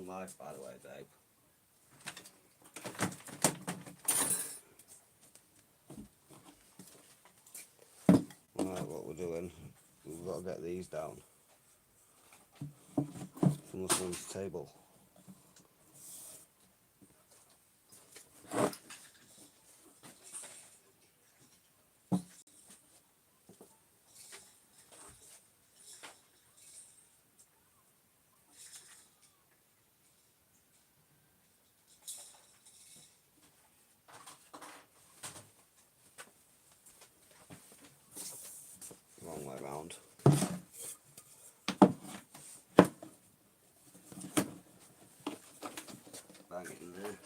gone live, by the way, babe. Right, what we're doing, we've got to get these down from the son's table. Wrong way round. Bang it in there.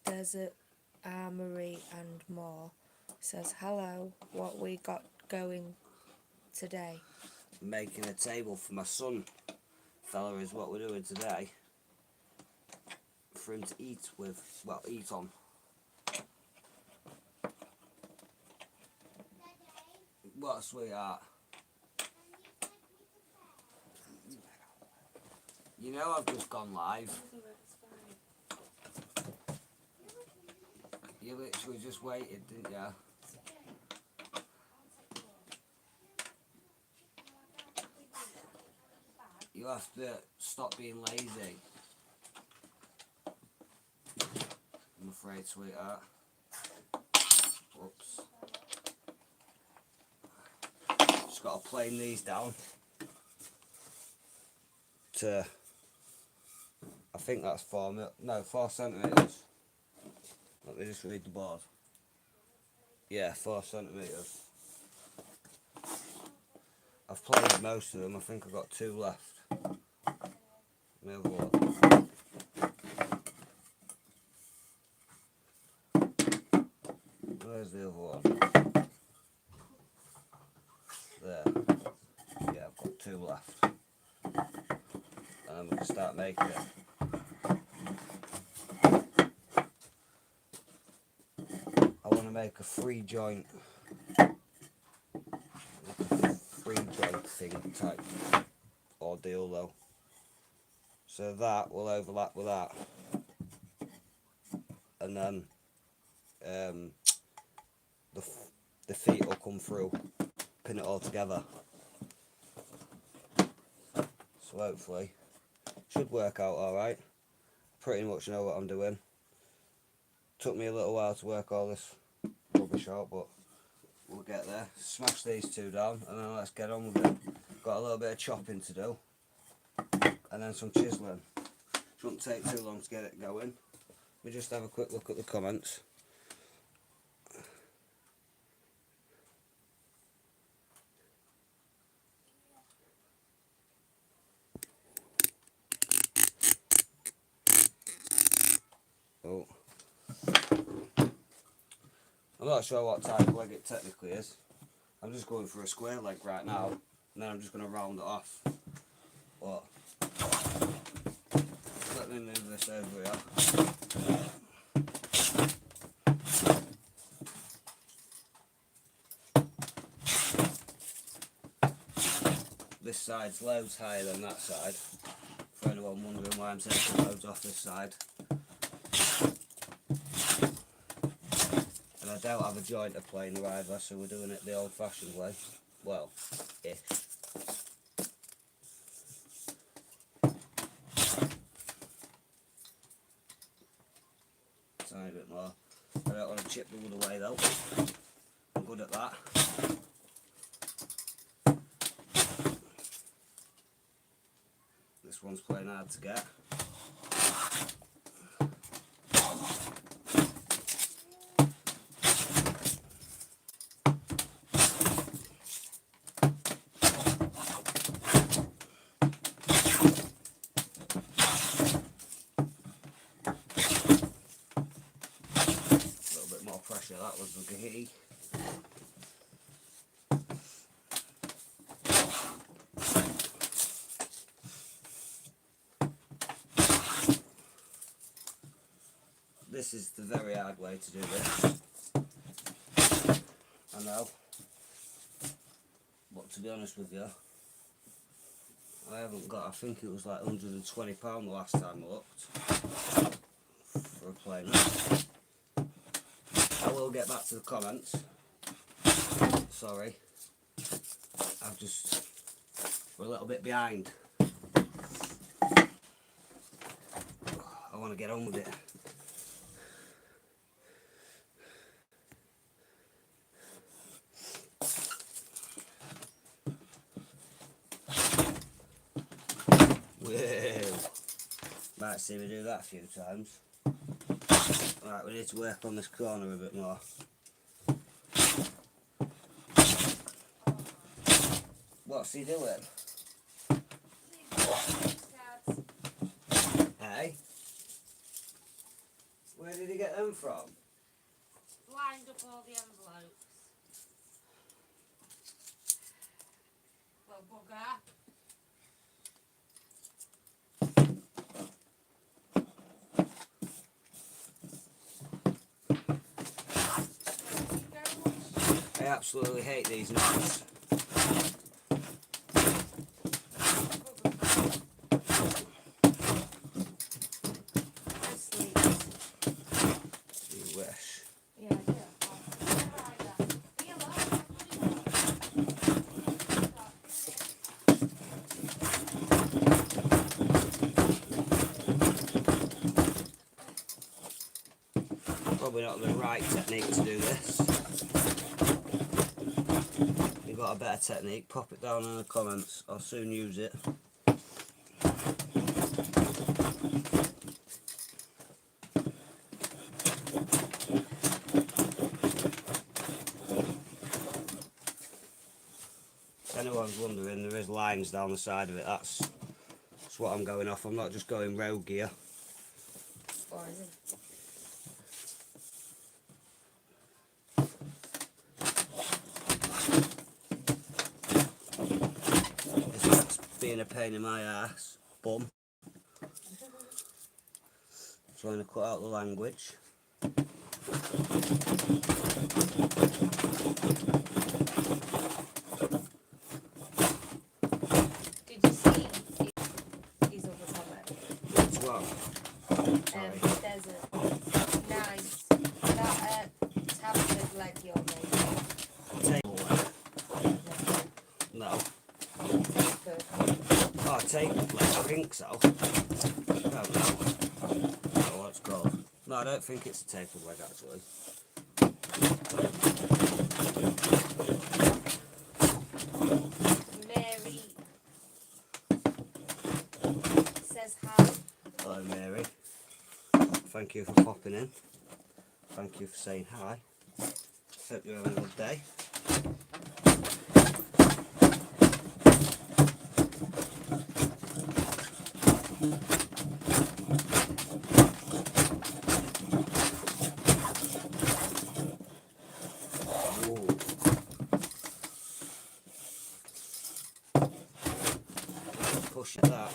Desert Armory and more says, hello, what we got going today? Making a table for my son, fella, is what we're doing today. For him to eat with, well, eat on. What a sweetheart. You know I've just gone live. You literally just waited, didn't you? You have to stop being lazy. I'm afraid, sweetheart. Whoops. Just got to plane these down to, I think that's 4 centimetres. Let me just read the board. Yeah, 4 centimetres. I've played most of them. I think I've got 2 left. Let me have a look. Where's the other one? There. Yeah, I've got 2 left. And then we can start making it. I want to make a 3-joint. Thing type ordeal though, so that will overlap with that, and then the feet will come through, pin it all together, so hopefully should work out alright. Pretty much know what I'm doing. Took me a little while to work all this rubbish out, but we'll get there. Smash these 2 down and then let's get on with it. Got a little bit of chopping to do and then some chiseling. Shouldn't take too long to get it going. We just have a quick look at the comments. Oh, I'm not sure what type of leg it technically is. I'm just going for a square leg right now, and then I'm just going to round it off. But let me move this over here. This side's loads higher than that side. For anyone wondering why I'm taking loads off this side. And I don't have a jointer planer either, so we're doing it the old fashioned way. Well, ish. Tiny bit more. I don't want to chip the wood away though. I'm good at that. This one's playing hard to get. Pressure, that was the key. This is the very hard way to do this. I know. But to be honest with you, I haven't got, I think it was like £120 the last time I looked for a planer. I will get back to the comments. Sorry, we're a little bit behind. I want to get on with it. Whoa. Might see me do that a few times. Right, we need to work on this corner a bit more. What's he doing? Hey? Where did he get them from? Lined up all the envelopes. Little bugger. I absolutely hate these knives. You wish. Yeah, I do. Probably not the right technique to do this. If you've got a better technique, pop it down in the comments. I'll soon use it. If anyone's wondering, there is lines down the side of it. That's what I'm going off. I'm not just going rogue here. Or is it? That's being a pain in my ass. Bum. Trying to cut out the language. Did you see his other comment? Which one? There's a nice tapered leg you're making. Table leg? No. Tapered. Oh, tapered leg? I think so. I don't know. I don't know what it's called. No, I don't think it's a tapered leg actually. Mary says hi. Hello Mary. Thank you for popping in. Thank you for saying hi. Hope you're having a good day. Ooh. Push that.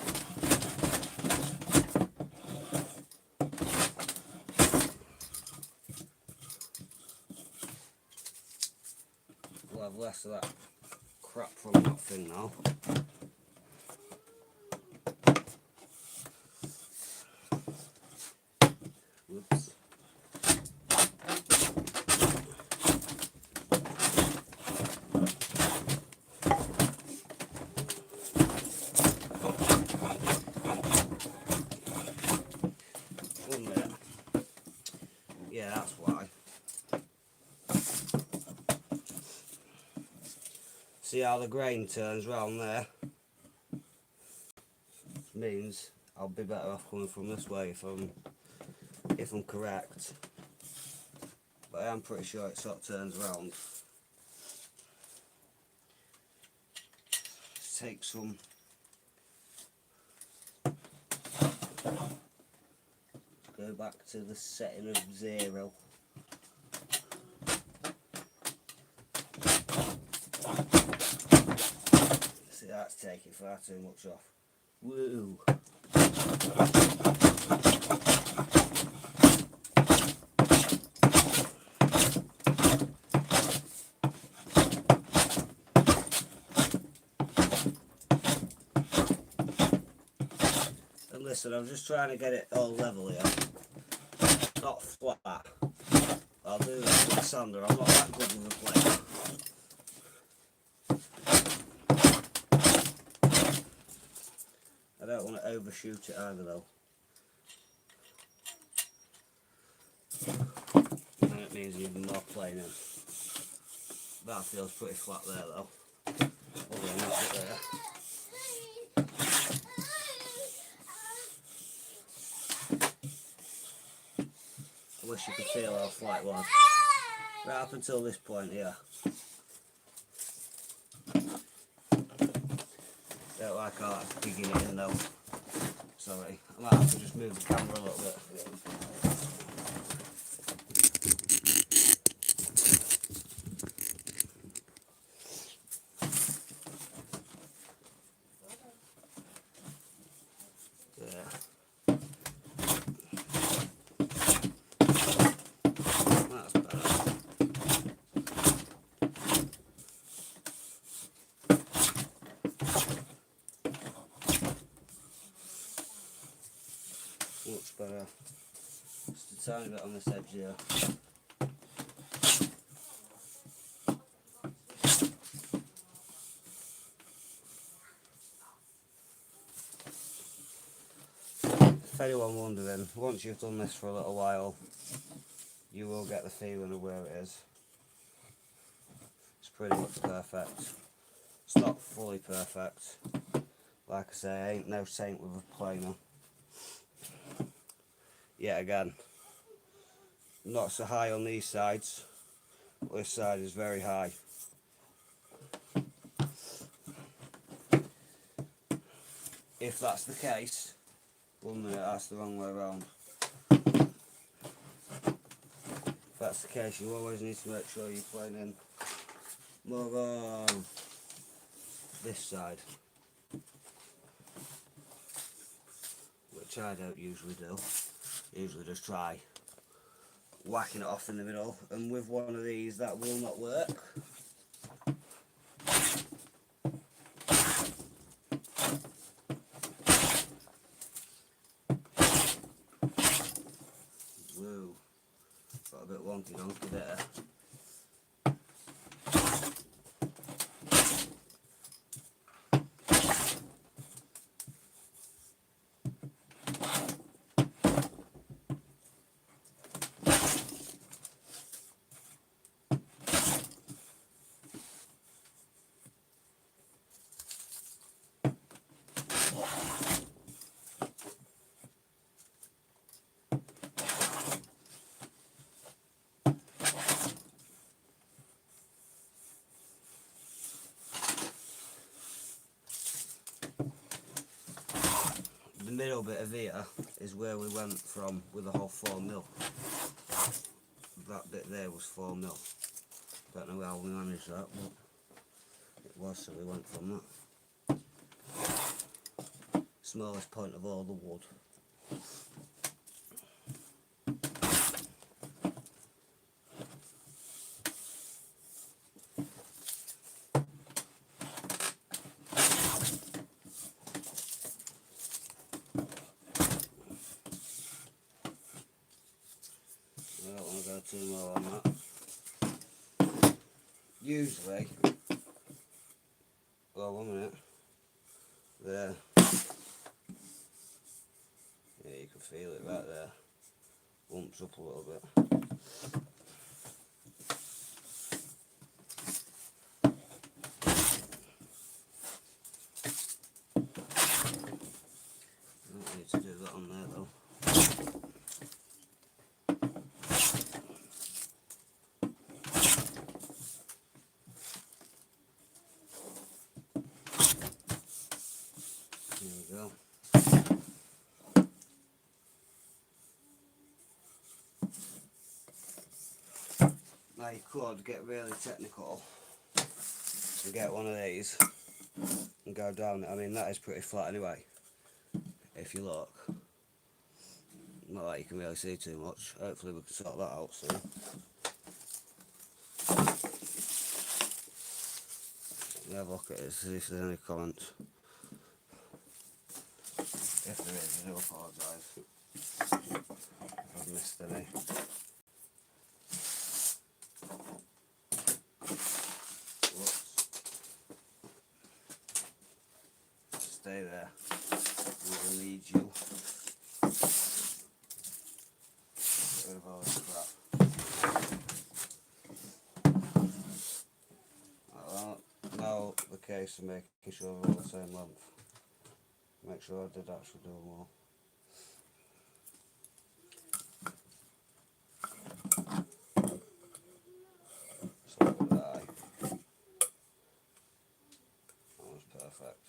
We'll have less of that crap from that thing now. Whoops. One minute. Yeah, that's why. See how the grain turns round there? Means I'll be better off coming from this way if I'm correct. But I am pretty sure it sort of turns around. Let's take some go back to the setting of 0. See, that's taking far too much off. Woo! listen, I'm just trying to get it all level here, not flat. I'll do that with the sander. I'm not that good with a plate. I don't want to overshoot it either though. And it means even more planing. That feels pretty flat there though. Other than that bit there. I wish you could feel how flat it was. Right up until this point here. Don't like how that's digging it in though. Sorry, I might have to just move the camera a little bit. Yeah. That's better. Much better. Just a tiny bit on this edge here. If anyone wondering, once you've done this for a little while, you will get the feeling of where it is. It's pretty much perfect. It's not fully perfect. Like I say, I ain't no saint with a planer. Yet again, not so high on these sides. This side is very high. If that's the case, 1 minute, that's the wrong way around. If that's the case, you always need to make sure you're planing more on this side, which I don't usually do. Usually just try whacking it off in the middle, and with one of these that will not work. Woo, got a bit wonky donkey there. The middle bit of here is where we went from with the whole 4mm. That bit there was 4mm. Don't know how we managed that, but it was, so we went from that. Smallest point of all the wood. I don't want to go too more on that. Usually, well, 1 minute, there, yeah, you can feel it right there, bumps up a little bit. Don't need to do that on there though. There we go. Now you could get really technical and get one of these and go down it. I mean, that is pretty flat anyway, if you look. Not that you can really see too much. Hopefully we can sort that out soon. Let me have a look at it, see if there's any comments. If there is, I do apologise if I've missed any. Whoops. Stay there. We will need you. Get rid of all this crap. Now the case of making sure they're all the same length. Make sure I did actually do them all. So did I. That was perfect.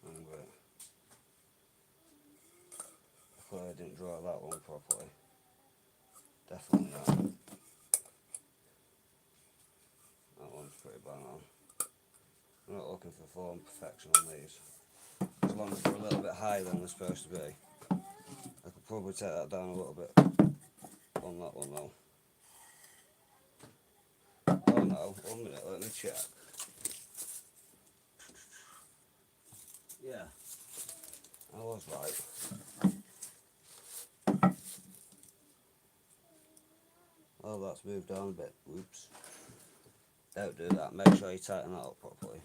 And great. I clearly didn't draw that one properly. Definitely not. That one's pretty bang on. I'm not looking for form perfection on these. As long as they're a little bit higher than they're supposed to be. I could probably take that down a little bit on that one though. Oh no, 1 minute, let me check. Yeah, I was right. Oh, that's moved down a bit. Whoops. Don't do that. Make sure you tighten that up properly.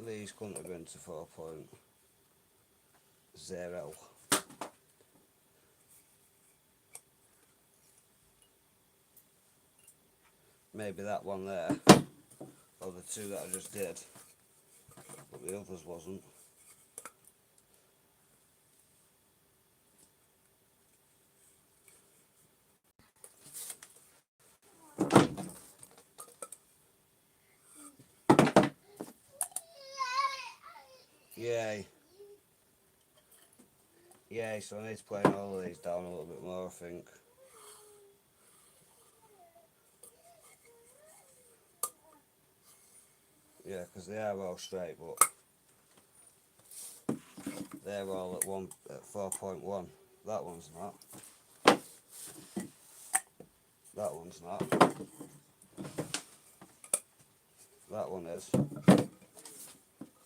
These couldn't have been to 4.0. Maybe that one there, or the two that I just did, but the others wasn't. Yay. Yay, so I need to plane all of these down a little bit more, I think. Yeah, because they are all straight, but they're all at 4.1. That one's not. That one's not. That one is.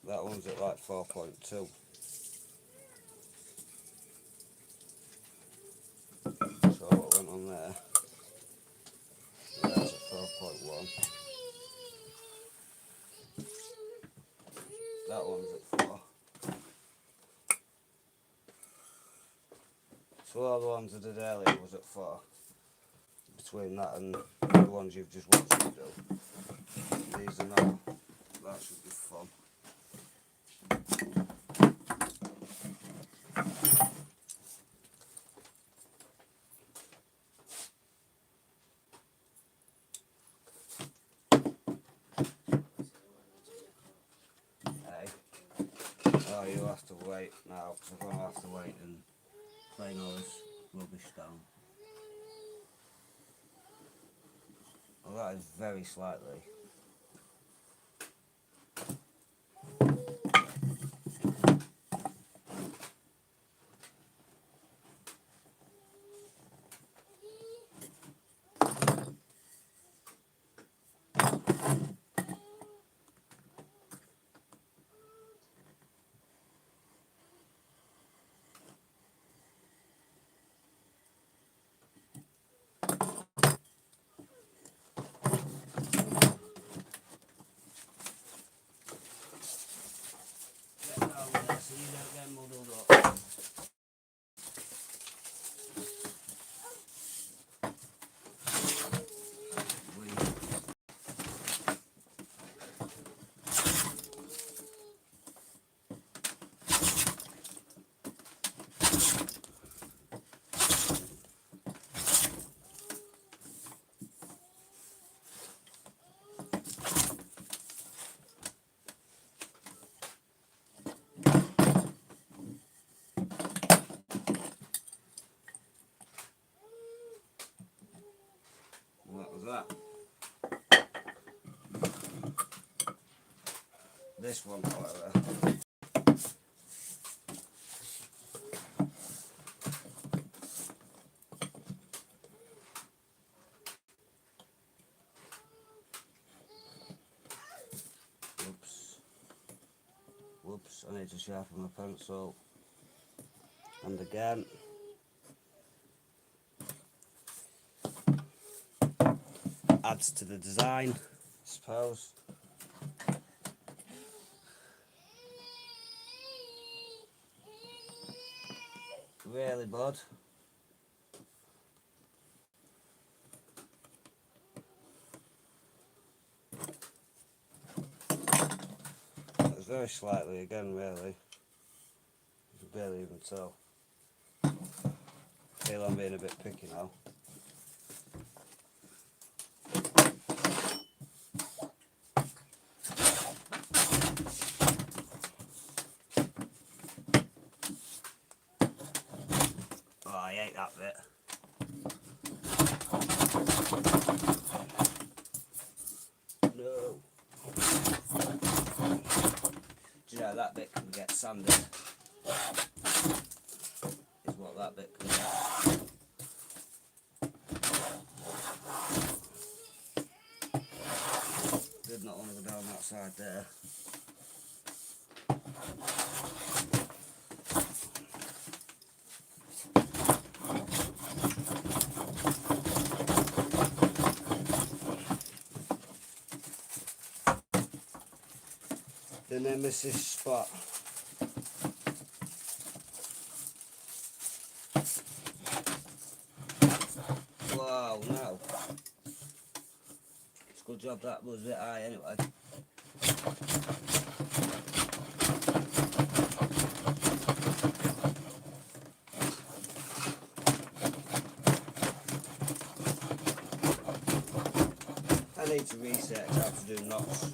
That one's at like 4.2. So what went on there? That's at 4.1. That one's at 4. So all the ones I did earlier was at 4. Between that and the ones you've just watched me do. These are not. That should be fun. Hey. Oh, you'll have to wait now, because I'm going to have to wait and plane all this rubbish down. Well, that is very slightly. Get down there so you don't get muddled up. This one, however, whoops, I need to sharpen my pencil. And again. Adds to the design, I suppose. Really, bud? That was very slightly again, really. You can barely even tell. I feel I'm being a bit picky now. Oh, I hate that bit. No. Do you know that bit can get sanded? Is what that bit can get. Did not want to go down that side there. The nemesis spot. Wow, no. It's a good job that was a bit high anyway. I need to research how to do knots.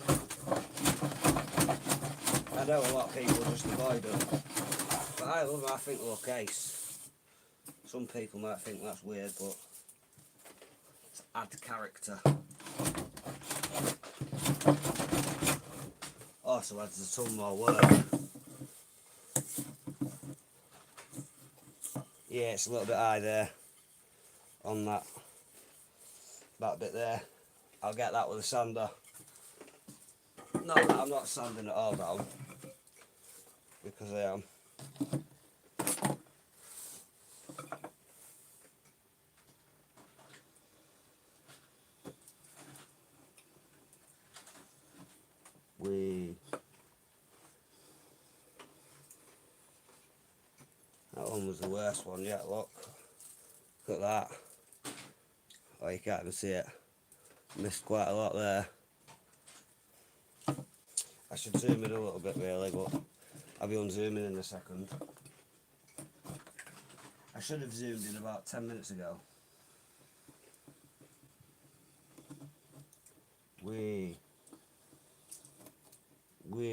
I know a lot of people just avoid them, but I love them. I think they're okay. Some people might think that's weird, but it's add character. Also adds a ton more work. Yeah, it's a little bit high there on that bit there. I'll get that with a sander. Not that I'm not sanding it all down, because I am. That one was the worst one yet, look. Look at that. Oh, you can't even see it. Missed quite a lot there. I should zoom in a little bit really, but I'll be unzooming in a second. I should have zoomed in about 10 minutes ago. We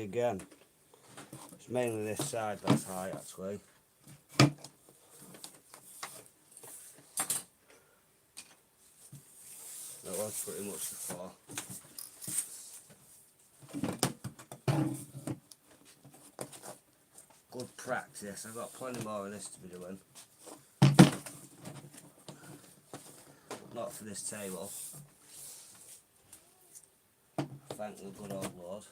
again. It's mainly this side that's high actually. That was pretty much before. Good practice. I've got plenty more of this to be doing. Not for this table. Thank the good old Lord.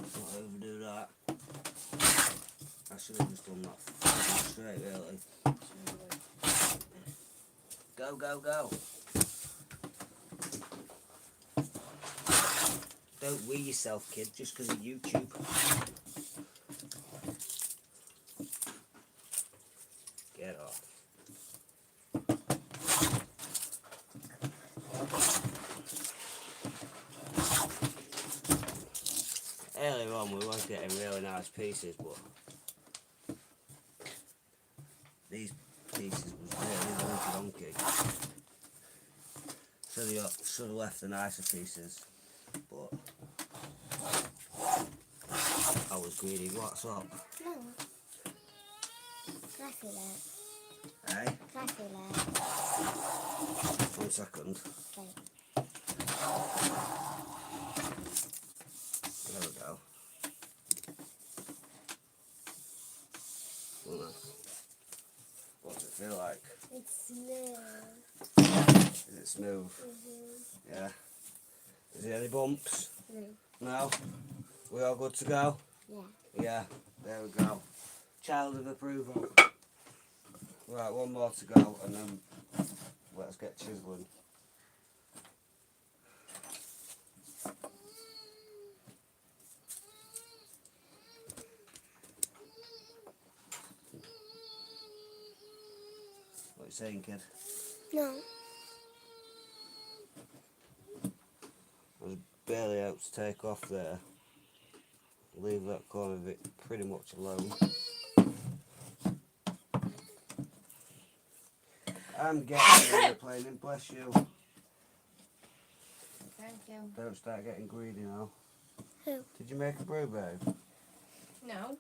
Not overdo that. I should have just done that straight really. Go, go, go. Don't wee yourself, kid, just because of YouTube. Get off. Earlier on we was getting really nice pieces, but these pieces was really wonky. Should have left the nicer pieces, but I was greedy. What's up? No. Can I feel it? Eh? Can I feel it? 1 second. Okay. There we go. What does it feel like? It's smooth. Is it smooth? Mm-hmm. Yeah. Is there any bumps? No. No? We all good to go? Yeah. Yeah. There we go. Child of approval. Right, one more to go and then let's get chiseling. What are you saying, kid? No. I was barely able to take off there. Leave that corner of it pretty much alone. I'm getting the airplane, bless you. Thank you. Don't start getting greedy now. Who? Did you make a brew, babe? No.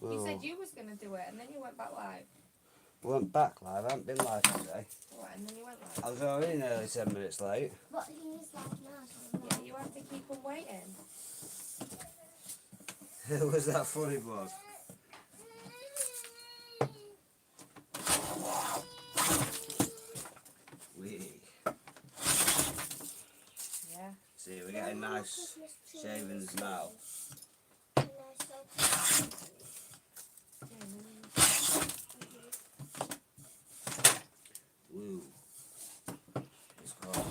You Oh. said you was going to do it and then you went back live. Went back live, I haven't been live today. What, and then you went live? I was already nearly 10 minutes late. But he was like now. Yeah, you have to keep them waiting. Who was that funny bug? Wee. Yeah. See, we're getting nice shavings now. Woo. It's cold.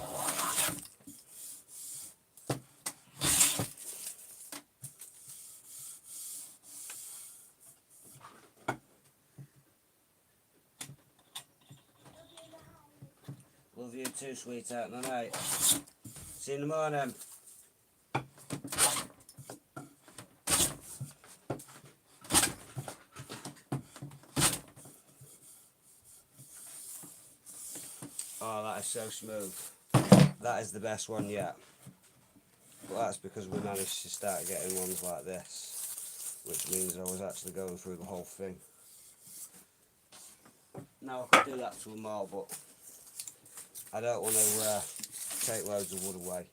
Love you too, sweetheart. Night night. See you in the morning. Oh, that is so smooth. That is the best one yet. But that's because we managed to start getting ones like this, which means I was actually going through the whole thing. Now I could do that to them all, but I don't want to take loads of wood away.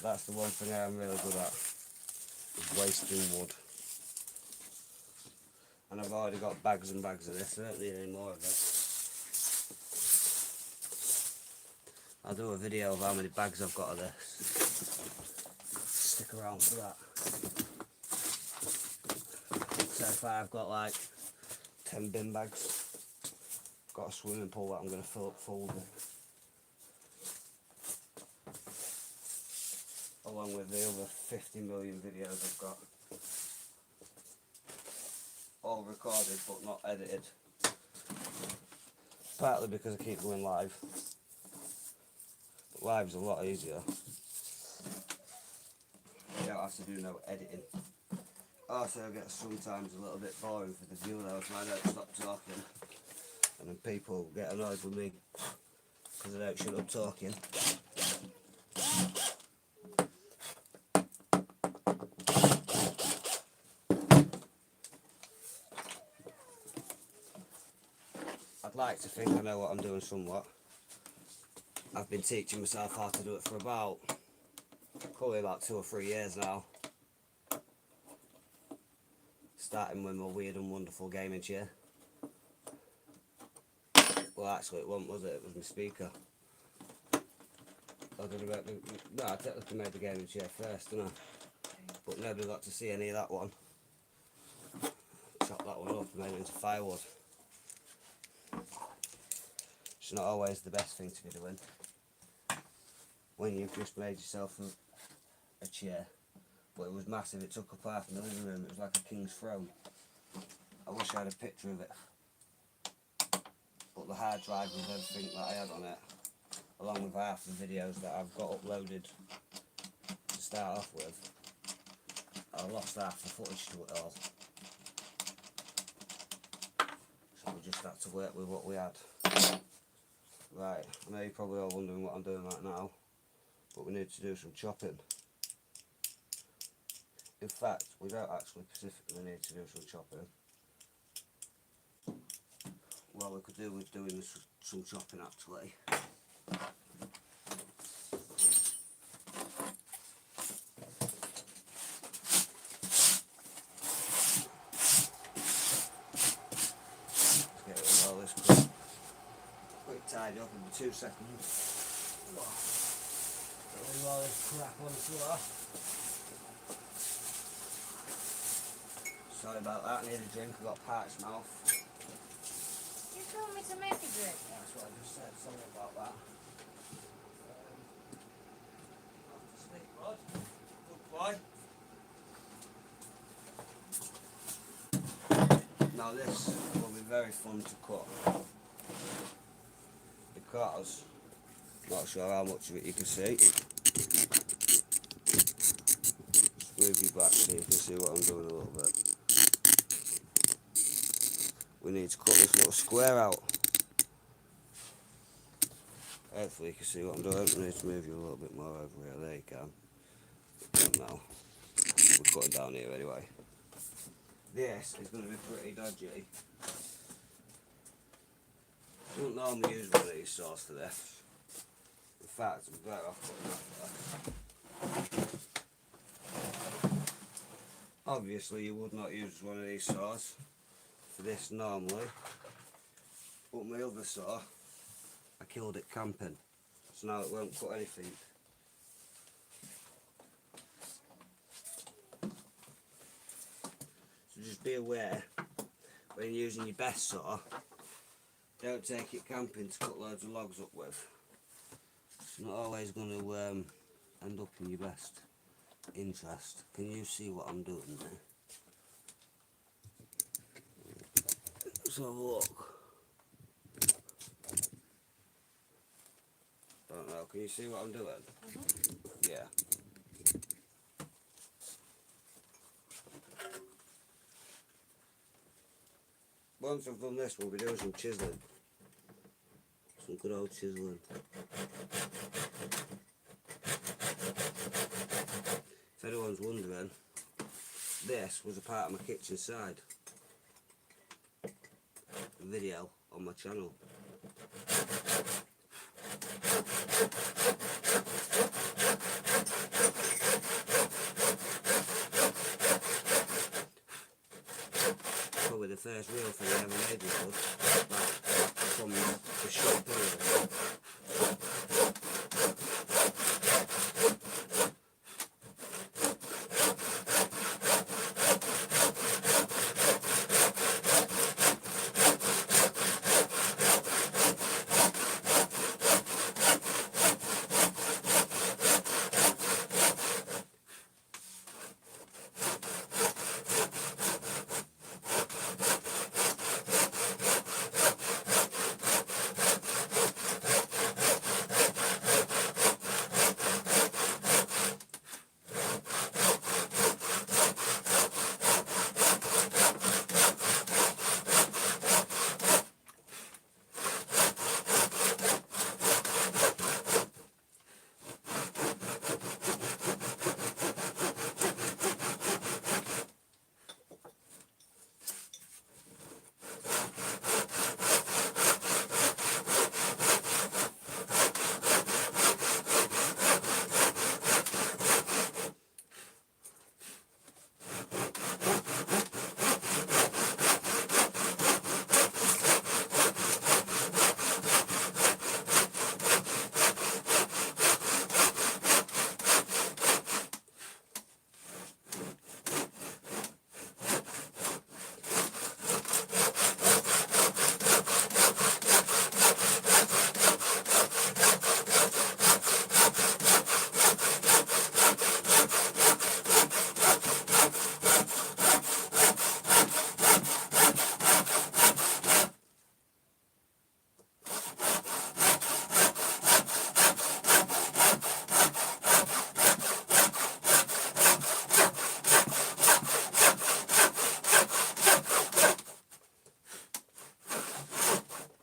That's the one thing I am really good at, is wasting wood. And I've already got bags and bags of this, I don't need any more of it. I'll do a video of how many bags I've got of this. Stick around for that. So far I've got like 10 bin bags. Got a swimming pool that I'm going to fill up full with it. Along with the other 50 million videos I've got. All recorded but not edited. Partly because I keep going live. But live's a lot easier. You don't have to do no editing. Also it gets sometimes a little bit boring for the viewer though if I don't stop talking. And then people get annoyed with me because I don't shut up talking. I'd like to think I know what I'm doing somewhat. I've been teaching myself how to do it for probably about 2 or 3 years now. Starting with my weird and wonderful gaming chair. Well actually it wasn't, was it? It was my speaker. I technically made the gaming chair first, didn't I? But nobody got to see any of that one. Chopped that one up and made it into firewood. It's not always the best thing to be doing when you've just made yourself a chair. But it was massive, it took up half of the living room, it was like a king's throne. I wish I had a picture of it. But the hard drive with everything that I had on it, along with half the videos that I've got uploaded to start off with, I lost half the footage to it all. So we just had to work with what we had. Right, I know you're probably all wondering what I'm doing right now, but we need to do some chopping. In fact, we don't actually specifically need to do some chopping. well, we could do with doing some chopping actually. Let's get rid of all this crap. Quick tidy up in 2 seconds. Get rid of all this crap on the floor. Sorry about that, I need a drink, I've got parched mouth. You told me to make a drink. That's what I just said, sorry about that. Off to sleep, bud. Good boy. Now this will be very fun to cut. Because, not sure how much of it you can see. Just move you back so you can see what I'm doing a little bit. We need to cut this little square out. Hopefully you can see what I'm doing. I need to move you a little bit more over here. There you can. Now, we're cutting down here anyway. This is going to be pretty dodgy. I don't normally use one of these saws for this. In fact, I'm better off putting that there. Obviously you would not use one of these saws for this normally, but my other saw, I killed it camping, so now it won't cut anything. So just be aware, when you're using your best saw, don't take it camping to cut loads of logs up with. It's not always going to end up in your best interest. Can you see what I'm doing there? Let's have a look. Don't know, can you see what I'm doing? Yeah. Once I've done this, we'll be doing some chiseling. Some good old chiseling. If anyone's wondering, this was a part of my kitchen side video on my channel. Probably the first real thing I ever made with wood, like from the shop anyway.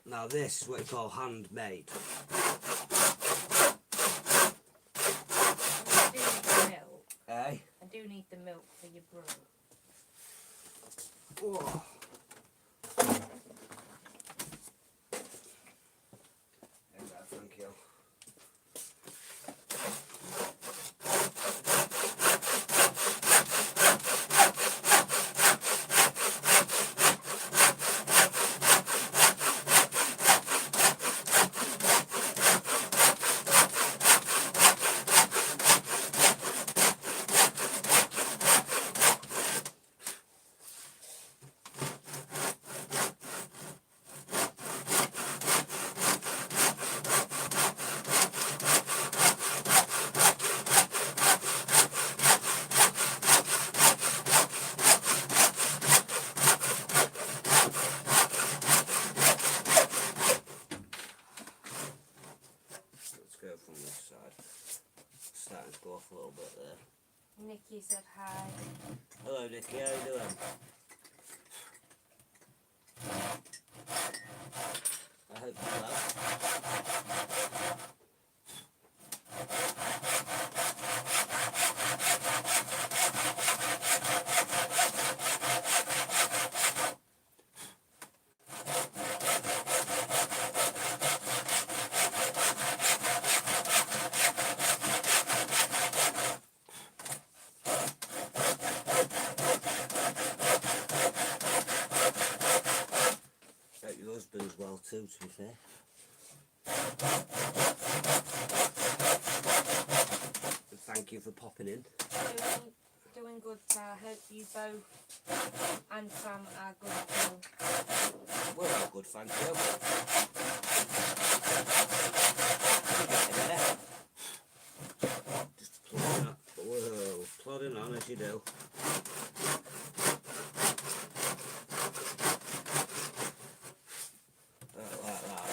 Now this is what you call handmade. I do need the milk. Eh? I do need the milk for your brew. Oh. Hi. Hello Nicky, how you doing? I hope you're well. Hope your husband's well too, to be fair. And thank you for popping in. Doing good. I hope you both and Sam are good too. We're all good, thank you. There. Just plodding on. Whoa, plodding on as you do. Like that.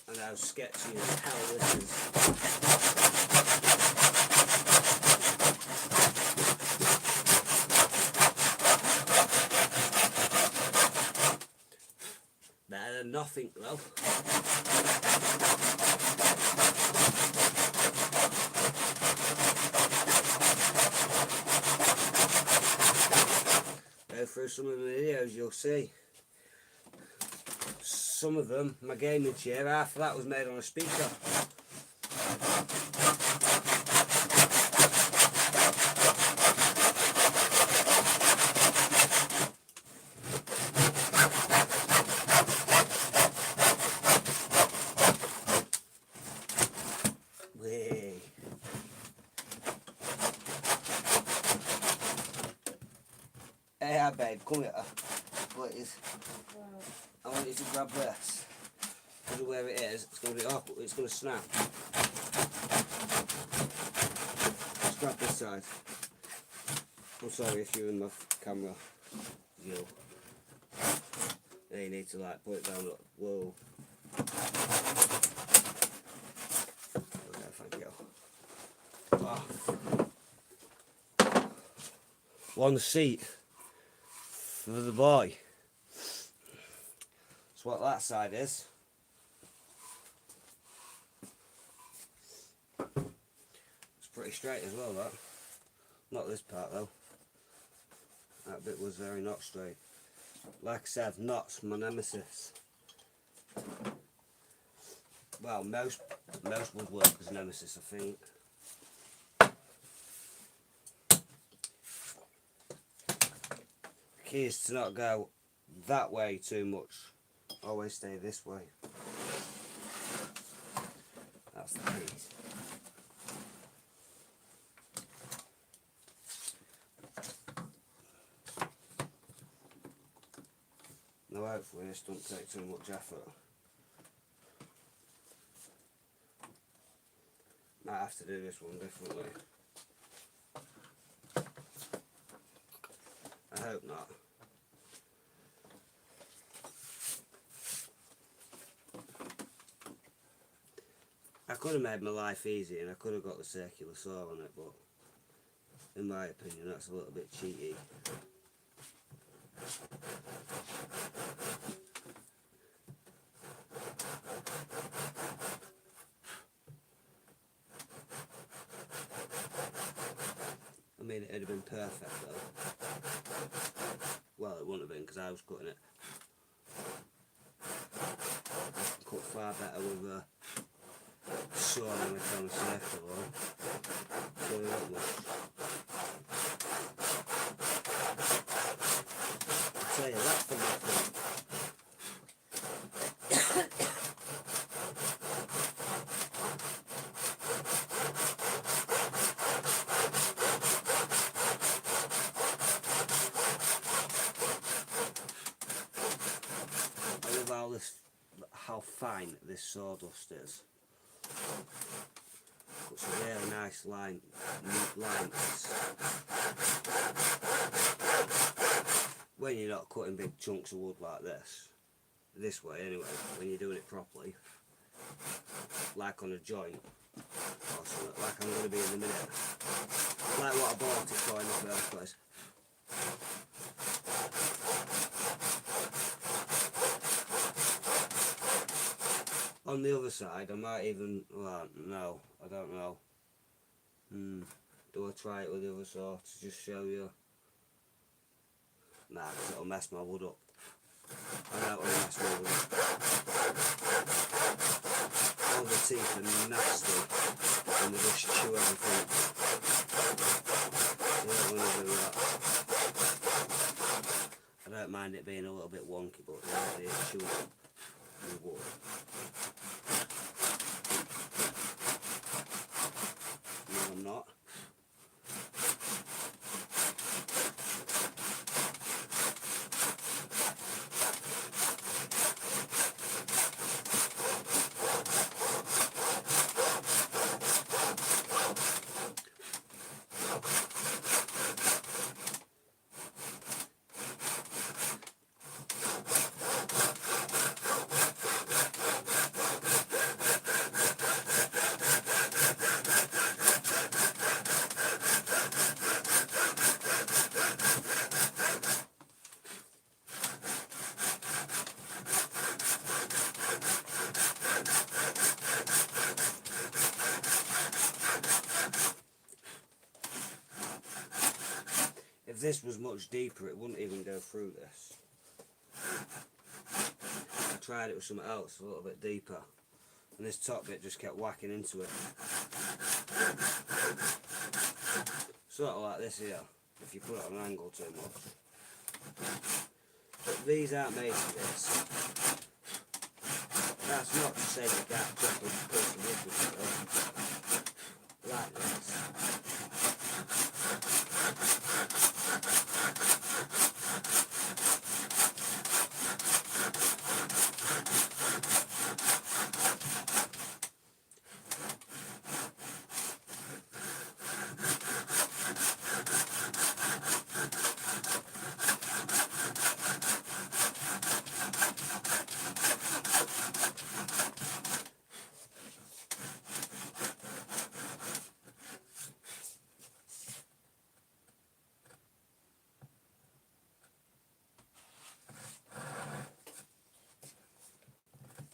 And how sketchy as hell this is. Better than nothing though. Go through some of the videos, you'll see. Some of them, my gaming chair, half of that was made on a speaker. Way. Hey, babe, come here. Please. I want you to grab this. Because of where it is, it's going to be up, it's going to snap. Just grab this side. I'm sorry if you're in the camera view. Then you need to like put it down. Look. Whoa. Okay, thank you. Oh. One seat for the boy. That's what that side is. It's pretty straight as well, that. Not this part though. That bit was very not straight. Like I said, knots my nemesis. Well, most woodworkers' nemesis, I think. The key is to not go that way too much. Always stay this way. That's the key. Now hopefully this doesn't take too much effort. Might have to do this one differently. I hope not. I could have made my life easy and I could have got the circular saw on it, but In my opinion, that's a little bit cheaty. I mean, it'd have been perfect though. Well, it wouldn't have been because I was cutting it. I can cut far better with a saw than with on a circle or so not much. I'll tell you that for nothing. I love how fine this sawdust is. It's a really nice neat lines. When you're not cutting big chunks of wood like this way anyway, when you're doing it properly, like on a joint or something, like I'm going to be in a minute, like what I bought it for in the first place. On the other side, I might even, well, no, I don't know. Do I try it with the other saw to just show you? Nah, because it'll mess my wood up. I don't want to mess my wood up. All the teeth are nasty and they just chew everything. I don't want to do that. I don't mind it being a little bit wonky, but the idea of chewing the wood. No, I'm not. If this was much deeper, it wouldn't even go through this. I tried it with something else a little bit deeper, and this top bit just kept whacking into it. Sort of like this here, if you put it on an angle too much. But these aren't made for this. That's not to say you can't chop a piece of wood with it, like this.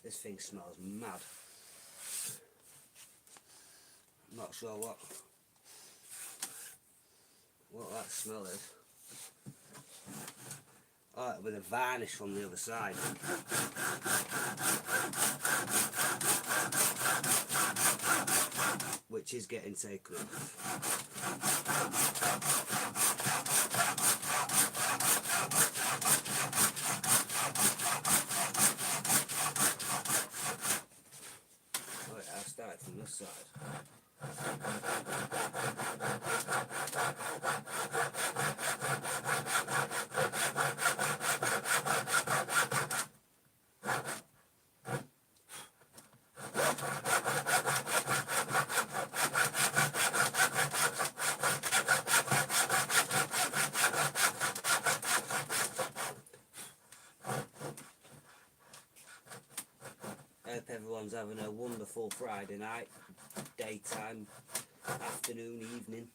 This thing smells mad. I'm not sure what that smell is. Oh, it'll be the varnish from the other side. Which is getting taken off. Oh yeah, I started from this side. I hope everyone's having a wonderful Friday night, daytime, afternoon, evening.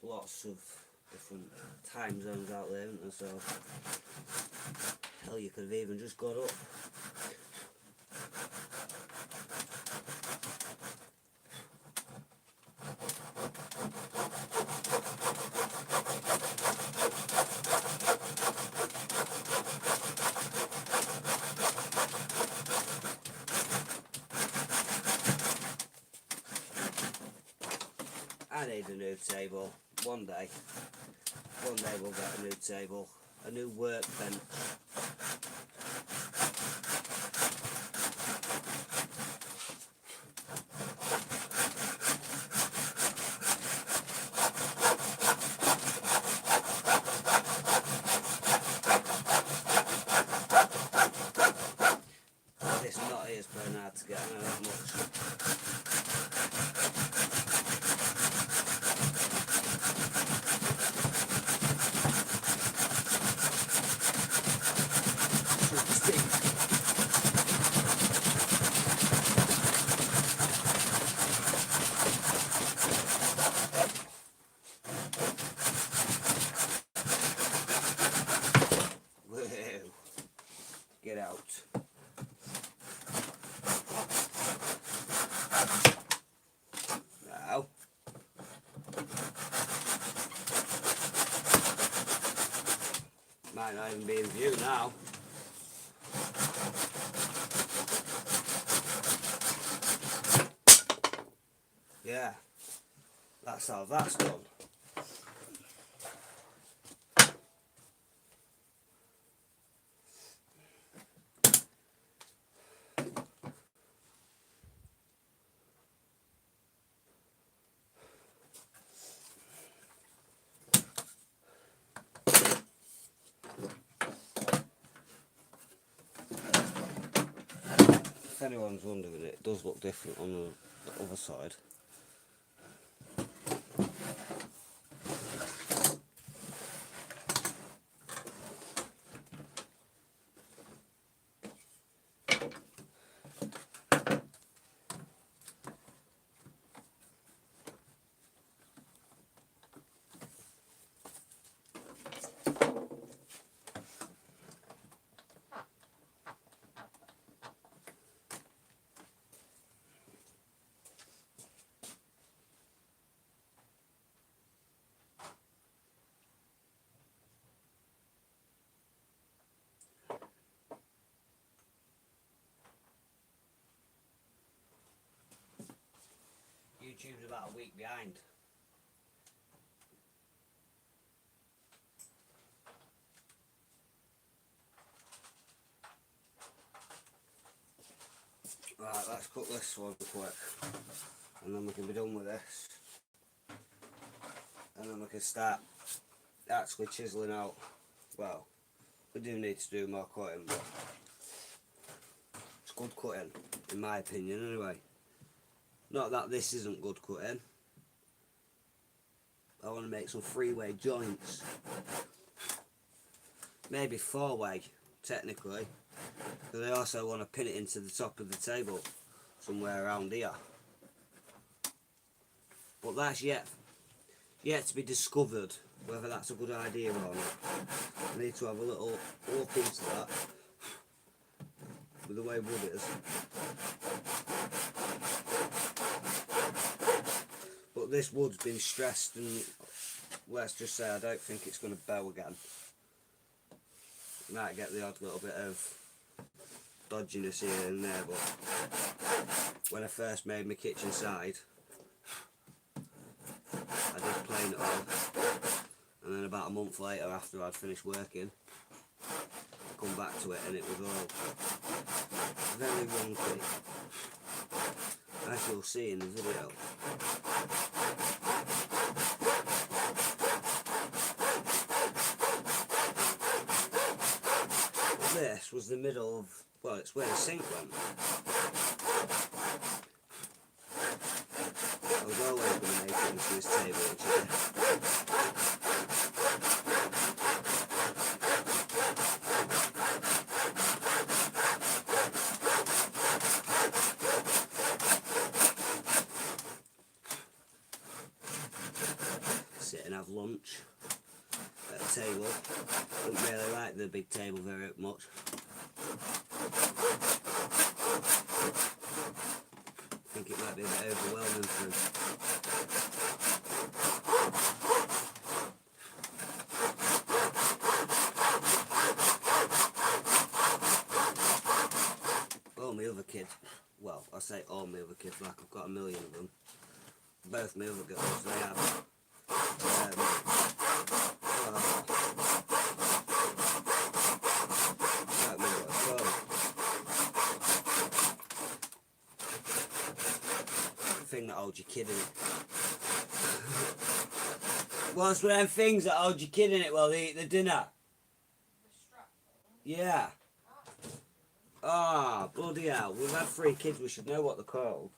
lots of different time zones out there, isn't there? So, hell, you could have even just got up. I need a new table. One day we'll get a new table, a new workbench. This knot here is pretty hard to get, I know that much. Get out. Now. Might not even be in view now. Yeah, that's how that's done. If anyone's wondering, it does look different on the other side. YouTube's about a week behind. Right, let's cut this one quick, and then we can be done with this, and then we can start actually chiseling out. Well, we do need to do more cutting, but it's good cutting, in my opinion anyway. Not that this isn't good cutting. I want to make some three-way joints. Maybe four-way, technically. Because I also want to pin it into the top of the table, somewhere around here. But that's yet to be discovered, whether that's a good idea or not. I need to have a little look into that, with the way wood is. But this wood's been stressed, and let's just say I don't think it's going to bow again. Might get the odd little bit of dodginess here and there, but when I first made my kitchen side, I did plane it all, and then about a month later, after I'd finished working, I come back to it and it was all very wonky, as you'll see in the video. This was the middle of, well, it's where the sink went. I was always going to make it into this table, actually. Sitting and have lunch at a table. Don't really like the big table very much. I think it might be a bit overwhelming for him. All my other kids, well, I say all my other kids like I've got a million of them. Both my other girls, they have I can't remember what it's called. The thing that holds your kid in it. What's one of them things that hold your kid in it while they eat the dinner? Yeah. Ah, bloody hell. We've had 3 kids, we should know what they're called.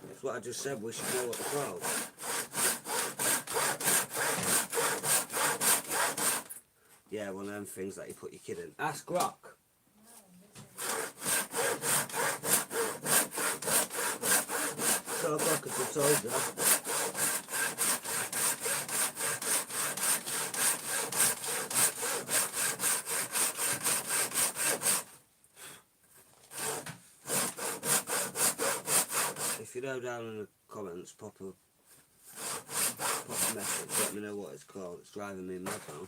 That's what I just said, we should know what they're called. Yeah, one of them things that you put your kid in. Ask Rock. So Rock has just told you. If you know down in the comments, pop a message, let me know what it's called. It's driving me mad now.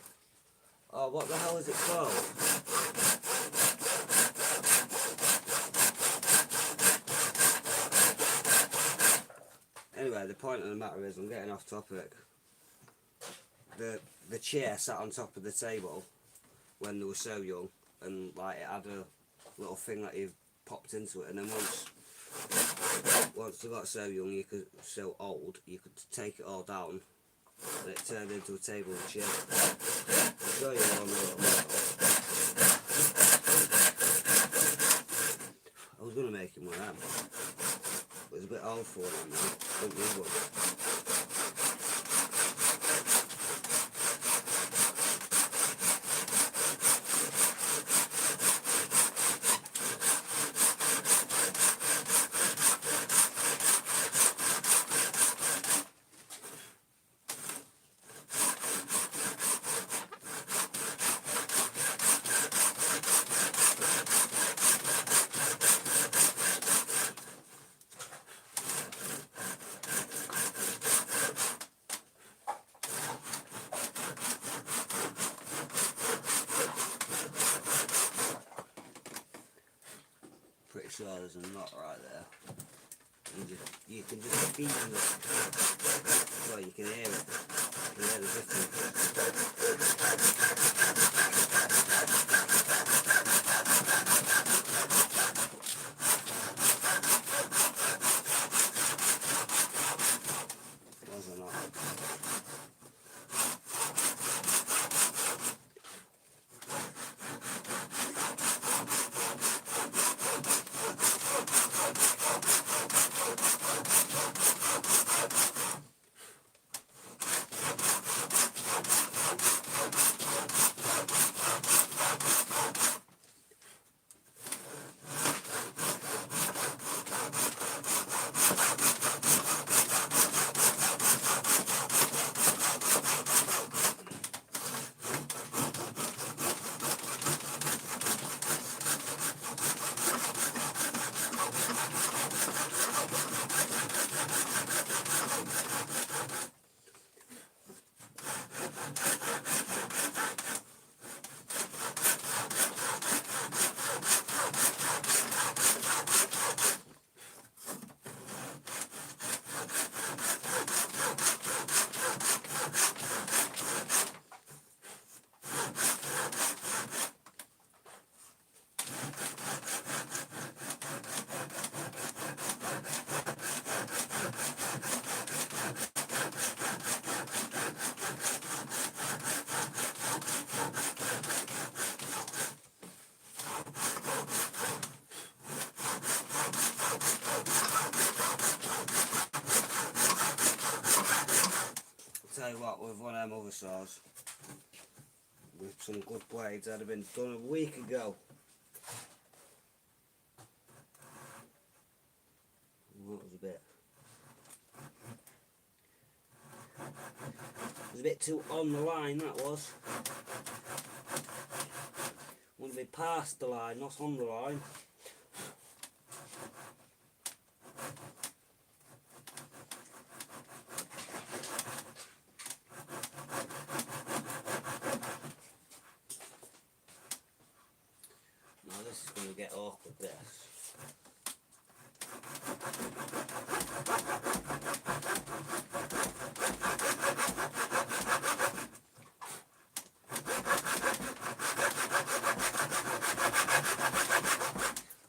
Oh, what the hell is it called? Anyway, the point of the matter is, I'm getting off topic. The chair sat on top of the table when they were so young, and like it had a little thing that you popped into it, and then once they got so young, so old, you could take it all down, and it turned into a table and chair. I'll show you one little model. I was going to make him one of them, but it's a bit old for one now. Don't need one. Pretty sure there's a knot right there. You can just feel it. Well, you can hear it. You can hear the difference. Was a knot. Tell you what, with one of them other saws, with some good blades, that'd have been done a week ago. That was a bit. was a bit too on the line, that was. Want to be past the line, not on the line. Now this is going to get awkward, this.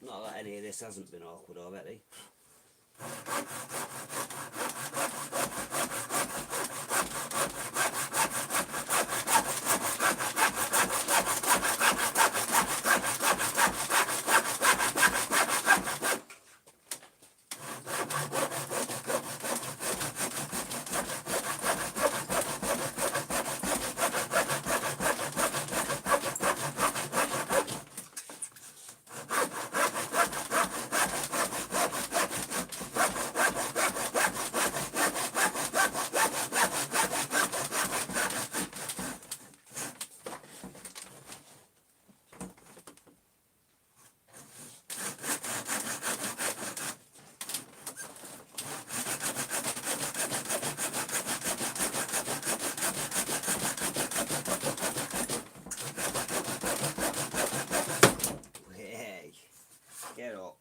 Not that any of this hasn't been awkward already. Hey, get up.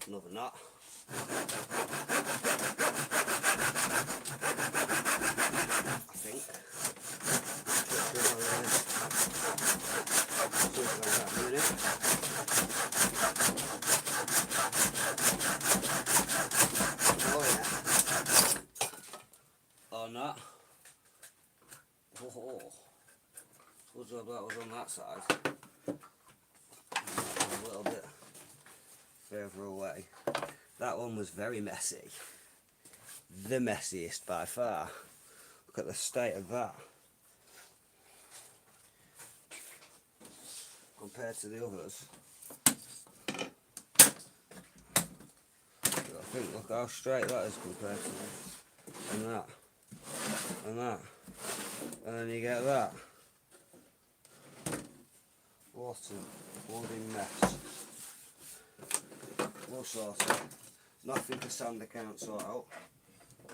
Another knot. I think. Oh yeah. Or not. Oh, good job that was on that side. A little bit further away. That one was very messy. The messiest by far. Look at the state of that. Compared to the others. I think, look how straight that is compared to this. And that. And that. And then you get that. What a bloody mess. We'll sort it. Nothing to sander can't sort out.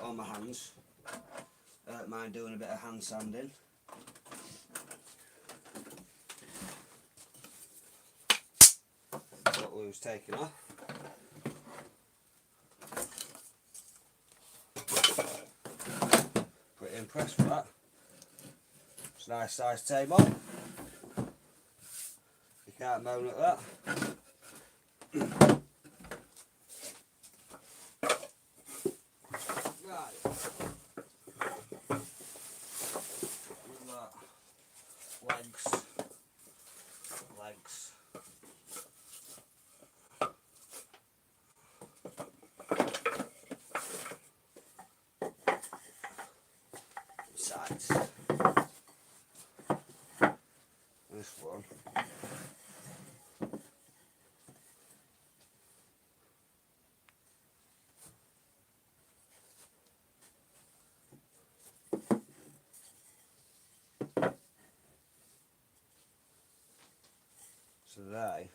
On my hands. I don't mind doing a bit of hand sanding. What we was taking off. Pretty impressed with that. It's a nice size table. You can't moan at that. Right. With that. Legs. Legs. Sides. This one. So they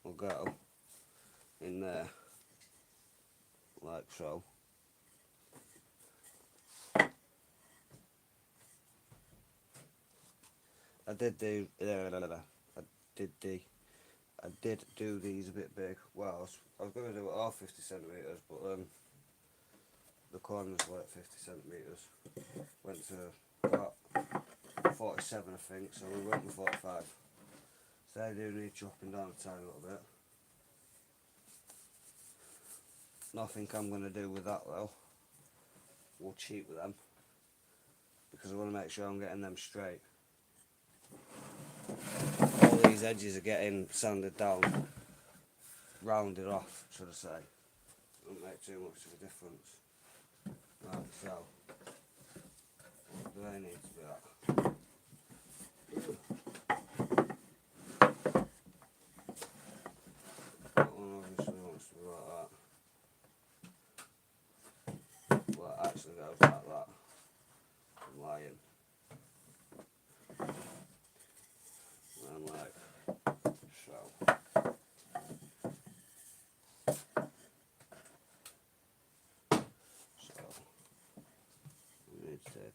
will go in there like so. I did do these a bit big. Well, I was going to do it all 50 centimetres, but then the corners were at 50 centimetres. Went to about 47, I think, so we went with 45. So I do need chopping down a tiny little bit. Nothing I'm going to do with that though. We'll cheat with them because I want to make sure I'm getting them straight. All these edges are getting sanded down, rounded off, should I say. Won't make too much of a difference. Right, so what do they need to be at? That one obviously wants to be like that.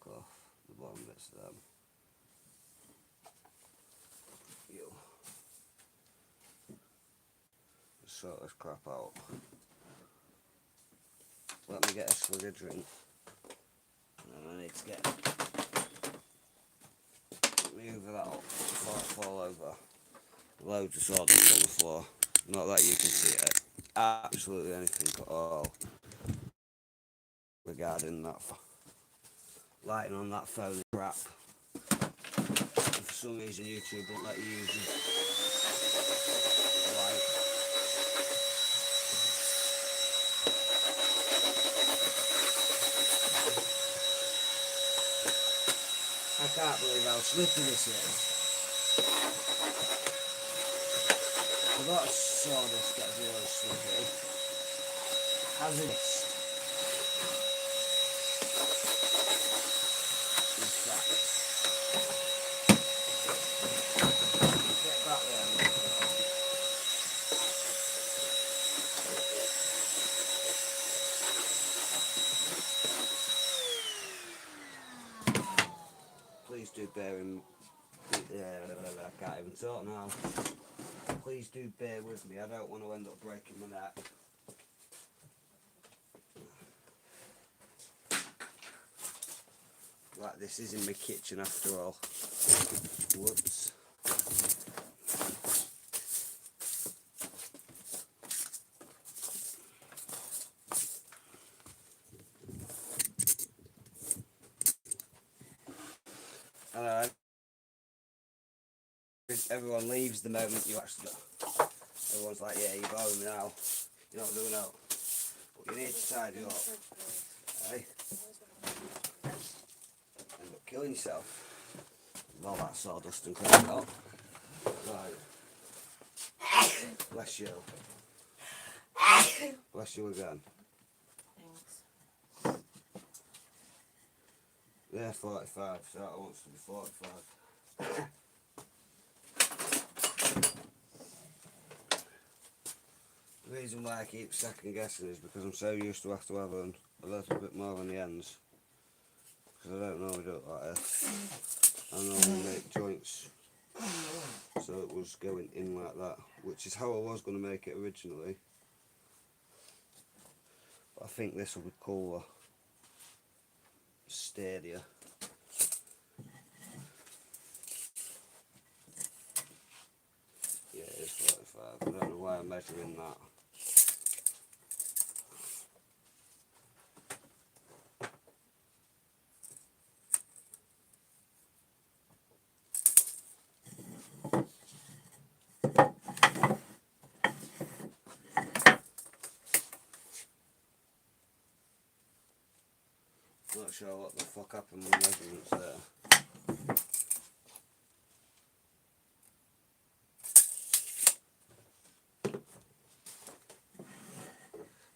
knock off the bottom bits of them. Just sort this crap out. Let me get a swig of drink. And I need to get move that up before I fall over. Loads of sawdust on the floor. Not that you can see it. Absolutely anything at all regarding that. Lighting on that phone is crap. And for some reason YouTube won't let you use the light. I can't believe how slippery this is. A lot of sawdust gets really slippery. Hazardous. In fact. Get back there. Please do bear in. I can't even talk now. Please do bear with me. I don't want to end up breaking my neck. Like, this is in my kitchen after all. Whoops. Alright. Everyone leaves the moment you actually go. Everyone's like, yeah, you're bothering me now. You're not doing that. But you need to tidy up. Hey? End up killing yourself. With all that sawdust and crap out. Right. Bless you. Bless you again. Thanks. Yeah, 45. So that wants to be 45. The reason why I keep second guessing is because I'm so used to have a little bit more on the ends. Because I don't normally do it like this. I normally make joints. So it was going in like that, which is how I was going to make it originally. But I think this will be cooler. Steadier. Yeah, it is 45. I don't know why I'm measuring that. Not sure what the fuck happened with the measurements there.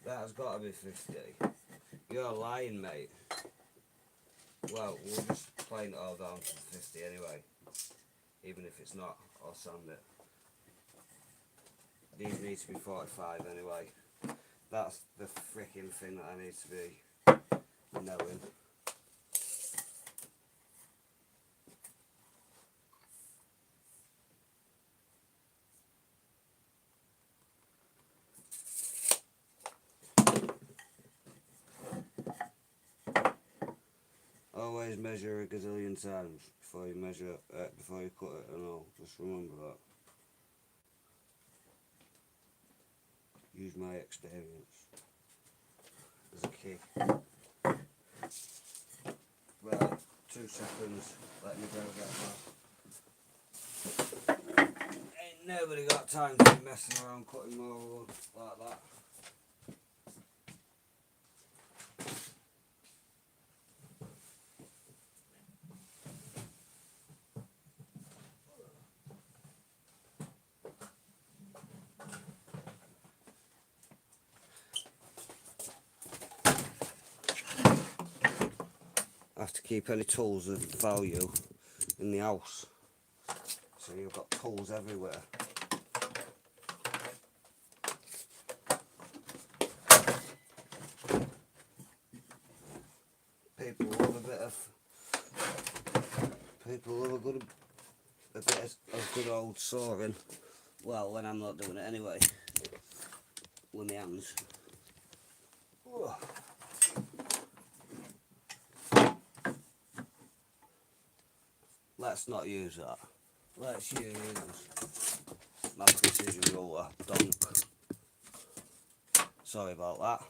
That has got to be 50. You're lying, mate. Well, we'll just plane it all down to 50 anyway. Even if it's not, I'll sand it. These need to be 45 anyway. That's the freaking thing that I need to be knowing. Always measure a gazillion times before you before you cut it and all. Just remember that. Use my experience as a key. Right, 2 seconds. Let me go get that. Ain't nobody got time to be messing around cutting more wood like that. I have to keep any tools of value in the house, so you've got tools everywhere. People love a bit of People love a bit of good old sawing. Well, when I'm not doing it anyway. With my hands. Whoa. Let's not use that. Let's use my precision ruler. Donk. Sorry about that.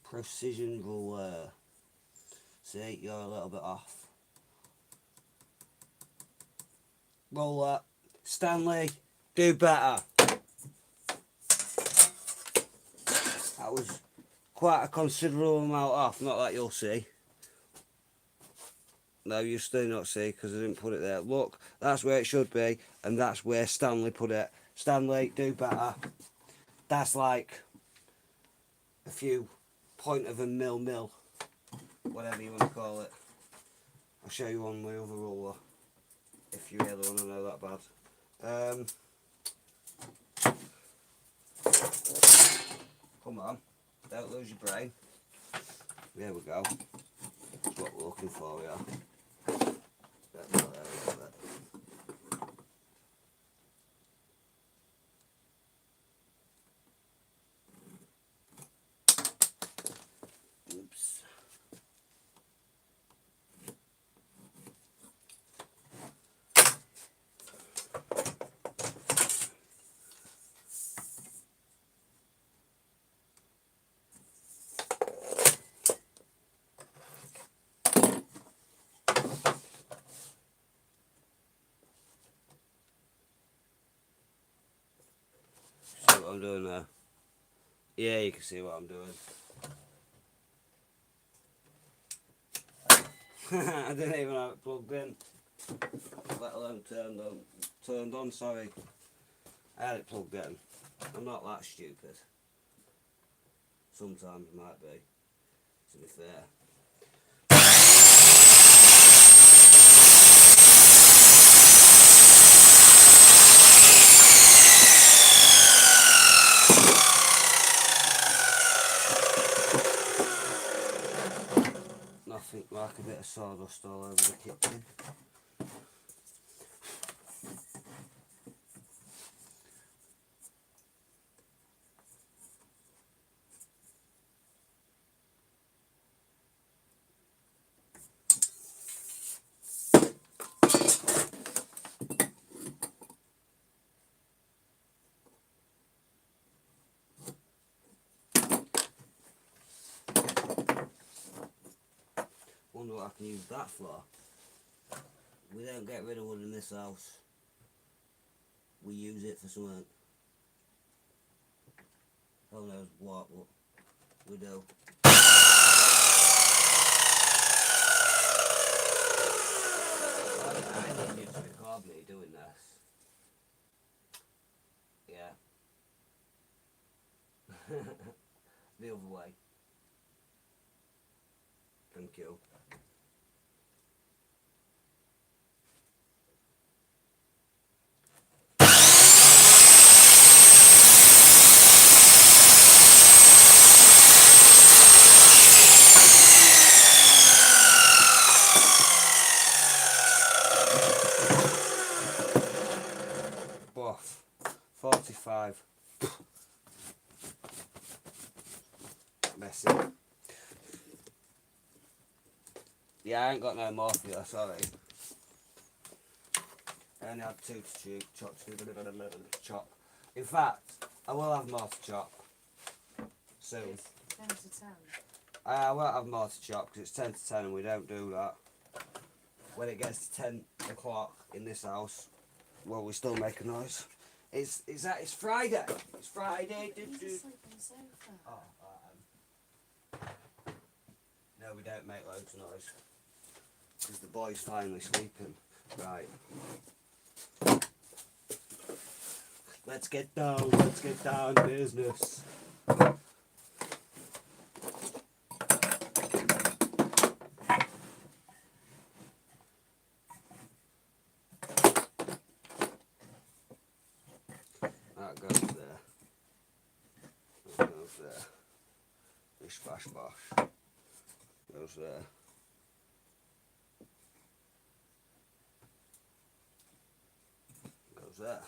Precision ruler. See, you're a little bit off. Roller. Stanley, do better. That was quite a considerable amount off, not that you'll see. No, you still not see because I didn't put it there. Look, that's where it should be, and that's where Stanley put it. Stanley, do better. That's like a few point of a mil, whatever you want to call it. I'll show you on my other ruler if you really want to know that bad. Come on, don't lose your brain. There we go. That's what we're looking for, yeah. Oops. See what I'm doing there? Yeah, you can see what I'm doing. I didn't even have it plugged in, let alone turned on, sorry. I had it plugged in. I'm not that stupid. Sometimes I might be, to be fair. Nothing like a bit of sawdust all over the kitchen. Wonder what I can use that for. We don't get rid of wood in this house. We use it for something. Who knows what, but we do. I need you to record me doing this. Yeah. The other way. Thank you. Boff. 45. Messy. Yeah, I ain't got no more for you, sorry. I only had 2 to chop. In fact, I will have more to chop soon. It's 10 to 10. I won't have more to chop because it's 10 to 10 and we don't do that. When it gets to 10 o'clock in this house, well, we still make a noise. It's Friday. It's Friday. He's asleep on the sofa. Oh, no, we don't make loads of noise because the boy's finally sleeping. Right. Let's get down to business. That goes there. That goes there. Bish bash bosh. Goes there. goes there.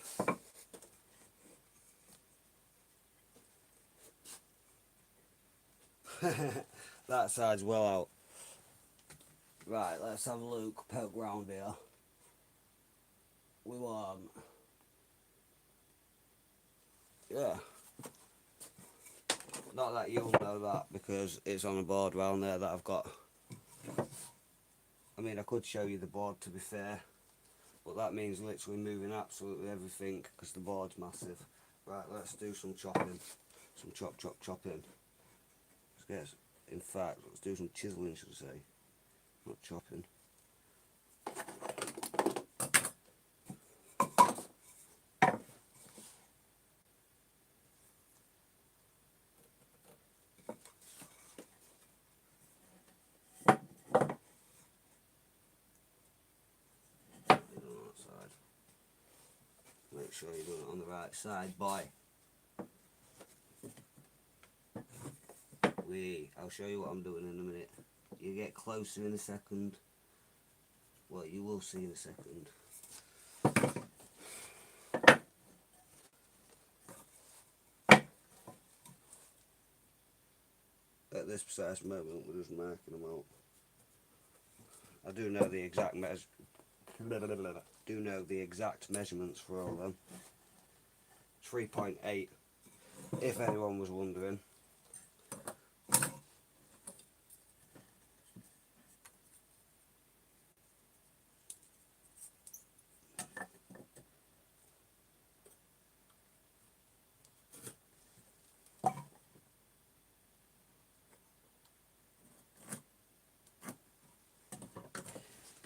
That side's well out. Right, let's have a look, poke round here. We want, yeah. Not that you'll know that because it's on a board round there that I've got. I mean, I could show you the board to be fair, but that means literally moving absolutely everything because the board's massive. Right, let's do some chopping. Some chopping. Let's get, in fact, let's do some chiseling, should I say. Not chopping. Make sure you're doing it on the right side, boy. I'll show you what I'm doing in a minute. You get closer in a second. Well, you will see in a second. At this precise moment, we're just marking them out. I do know the exact measurements for all of them. 3.8, if anyone was wondering.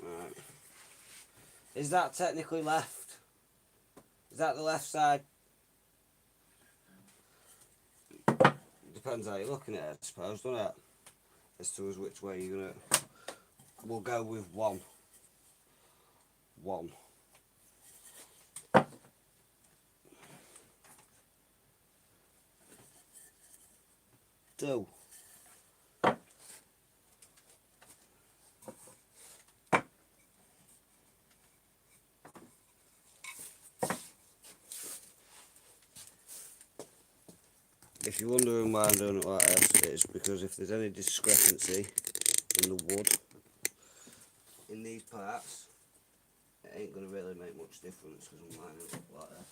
Right. Is that technically left? Is that the left side? Depends how you're looking at it, I suppose, doesn't it? As to which way you're gonna. We'll go with one. One. Two. If you're wondering why I'm doing it like this, it's because if there's any discrepancy in the wood in these parts, it ain't going to really make much difference because I'm lining it up like this.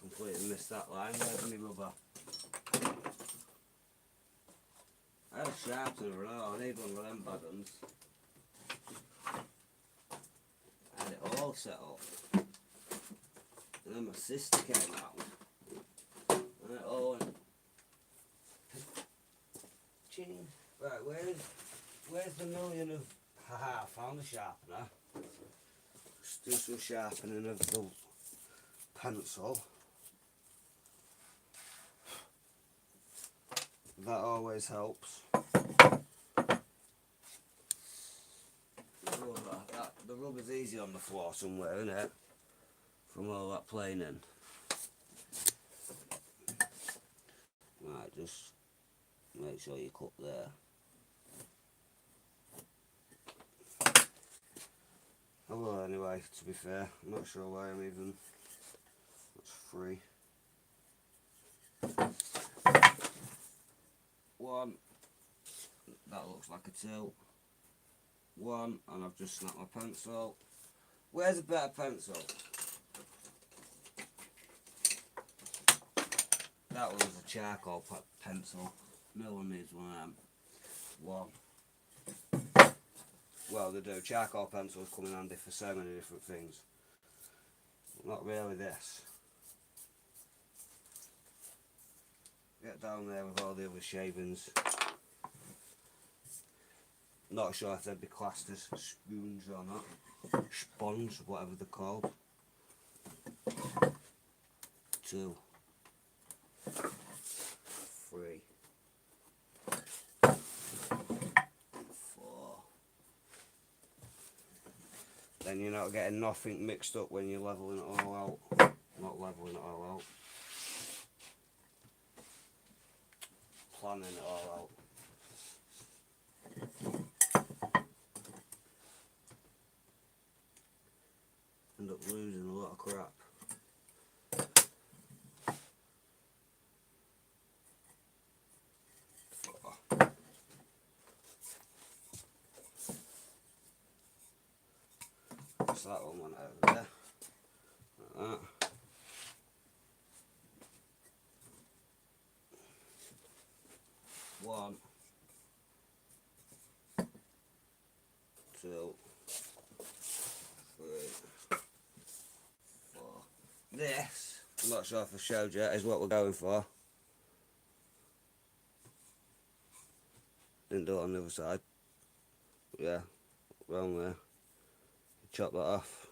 Completely missed that line. Where's my rubber? I had a sharpener, I need one of them bad ones. I had it all set up. And then my sister came out. And it all went. Ching. Right, where's the million of. Haha, found a sharpener. Let's do some sharpening of the pencil. That always helps. The rubber's easy on the floor somewhere, isn't it? From all that planing. Right, just make sure you cut there. I will anyway, to be fair. I'm not sure why I'm even. That's 3. 1. That looks like a 2. 1, and I've just snapped my pencil. Where's a better pencil? That was a charcoal pencil. No one needs one of them. 1. Well, they do. Charcoal pencils come in handy for so many different things. Not really this. Get down there with all the other shavings. Not sure if they'd be classed as spoons or not. Spons, whatever they're called. 2. 3. 4. then you're not getting nothing mixed up when you're levelling it all out. Not levelling it all out. Planning it all out. End up losing a lot of crap. So that one went over there. Like that. One, two, three, four. This, I'm not sure if I showed you, is what we're going for. Didn't do it on the other side. But yeah, round there. Chop that off.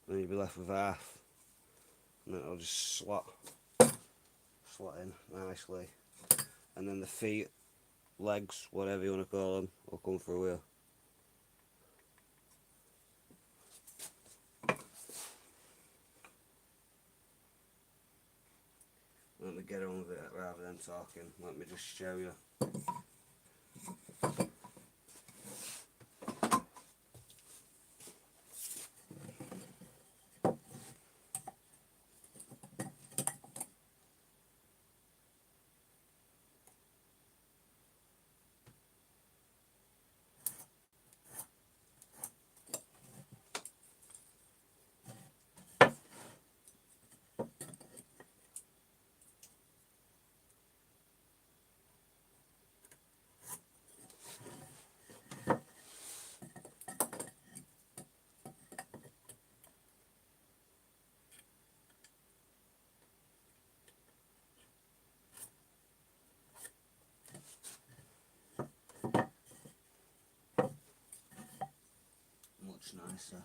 And then you'll be left with half. And then it'll just slot in nicely. And then the feet, legs, whatever you want to call them, will come through here. Let me get on with it rather than talking. Let me just show you. Much nicer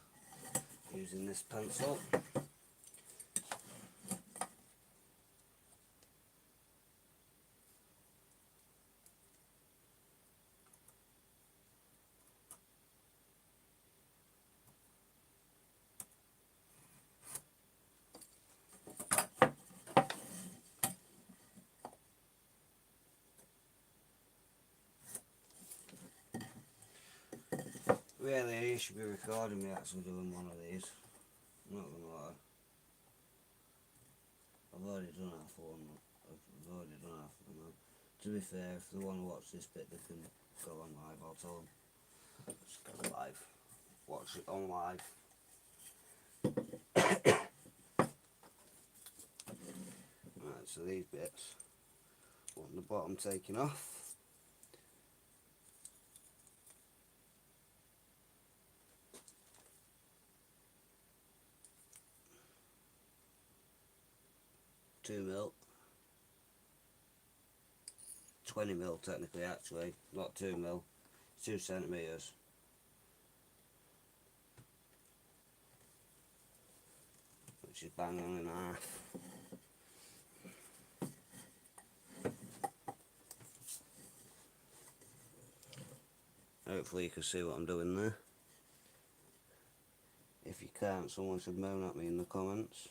using this pencil. Really, you should be recording me actually doing one of these. I'm not gonna lie. I've already done half one. I've already done half of them. To be fair, if they want to watch this bit, they can go on live. I'll tell them. Just go live. Watch it on live. Right, so these bits, want the bottom taken off. £2 mil, 20 mil technically actually, not 2 mil, 2 centimetres. Which is bang on in half. Hopefully you can see what I'm doing there. If you can't, someone should moan at me in the comments.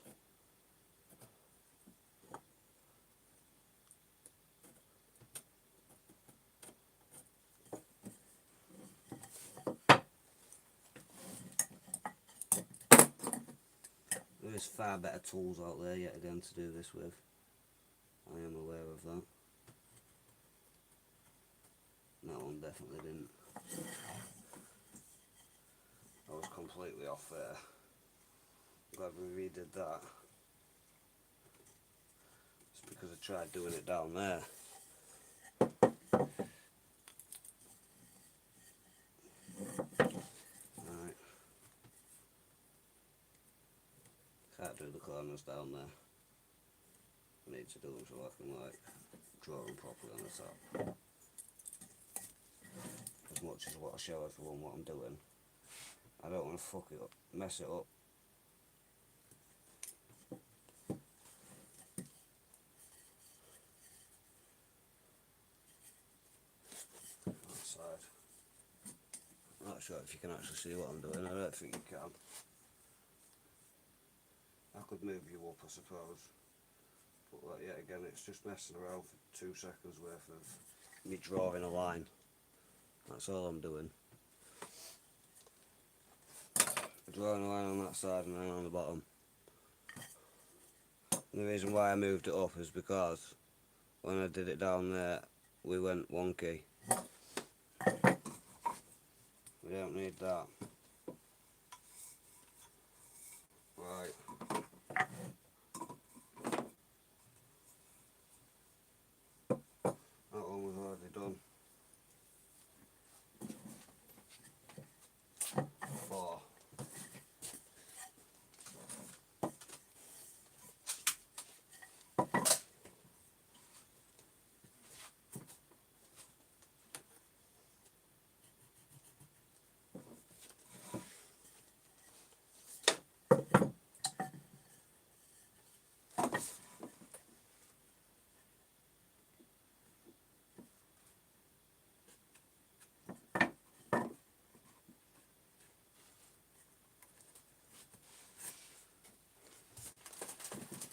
There is far better tools out there yet again to do this with. I am aware of that. That one definitely didn't. I was completely off there. Glad we redid that. It's because I tried doing it down there. Right. Can't do the corners down there. I need to do them so I can like draw them properly on the top. As much as what I show everyone what I'm doing. I don't want to fuck it up, mess it up. That side. That sure if you can actually see what I'm doing. I don't think you can. I could move you up, I suppose. But like, yet again, it's just messing around for 2 seconds worth of me drawing a line. That's all I'm doing. Drawing a line on that side and then on the bottom. And the reason why I moved it up is because when I did it down there, we went wonky. We don't need that. Right. That one was already done. 4.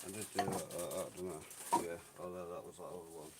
I did do that, didn't I? Yeah, although that was that other one.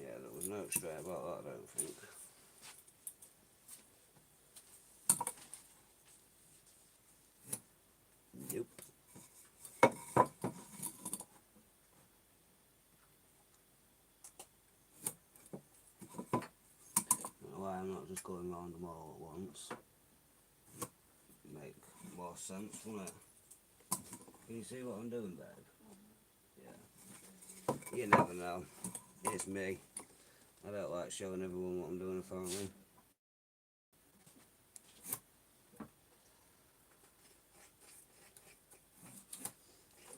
Yeah, there was no straight about that, I don't think. Nope. I don't know why I'm not just going round them all at once. Make more sense, wouldn't it? Can you see what I'm doing, babe? Yeah. You never know. It's me. I don't like showing everyone what I'm doing, apparently.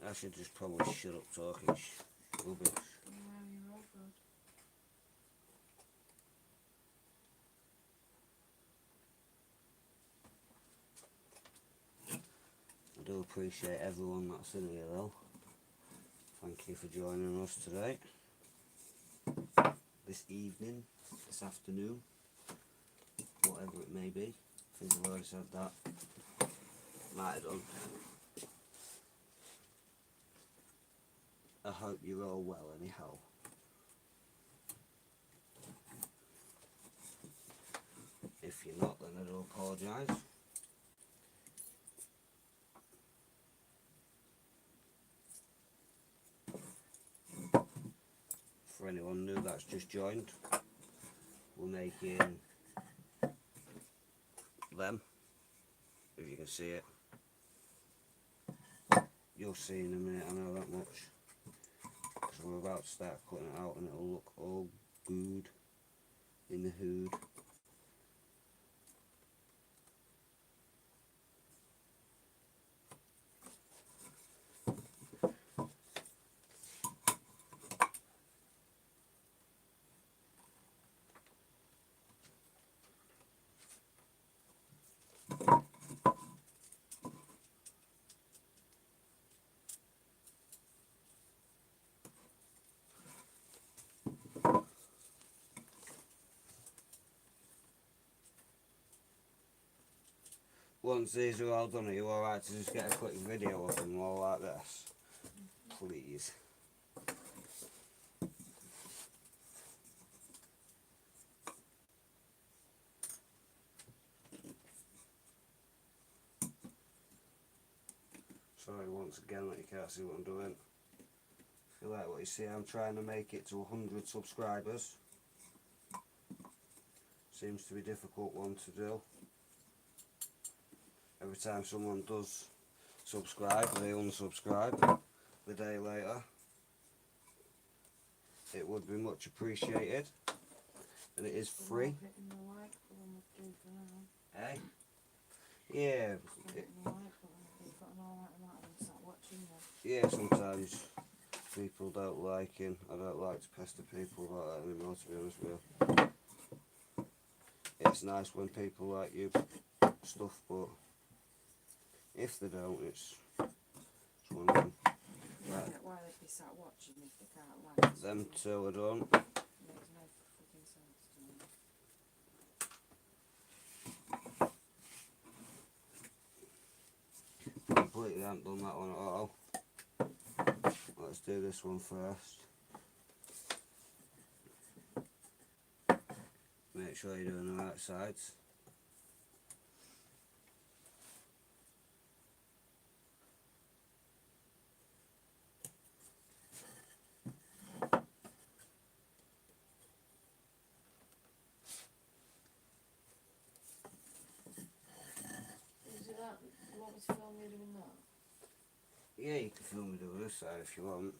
I should just probably shut up talking rubbish. You're all good. I do appreciate everyone that's in here though. Thank you for joining us today. This evening, this afternoon, whatever it may be. I think I've already said that. Might have done. I hope you're all well anyhow. If you're not, then I do apologise. For anyone new that's just joined, we're making them, if you can see it. You'll see in a minute, I know that much. Because we're about to start cutting it out and it'll look all good in the hood. Once these are all done, are you alright to just get a quick video of them all like this? Please. Sorry once again that you can't see what I'm doing. If you like what you see, I'm trying to make it to 100 subscribers. Seems to be a difficult one to do. Every time someone does subscribe, they unsubscribe the day later. It would be much appreciated, and it is free. Hitting the like button would do for now. Eh? Yeah, Don't it, really like it when you've got an alright amount of them sat watching you. yeah, sometimes people don't like him. I don't like to pester people about that anymore, to be honest with you. It's nice when people like you stuff, but if they don't, it's one of them. I Right, get why they'd be sat watching if they can't like them something. two are done. Makes no fucking sense to me. Completely haven't done that one at all. Let's do this one first. Make sure you're doing the right sides. Is it that? You want me to film you doing that? Yeah, you can film me doing this side if you want.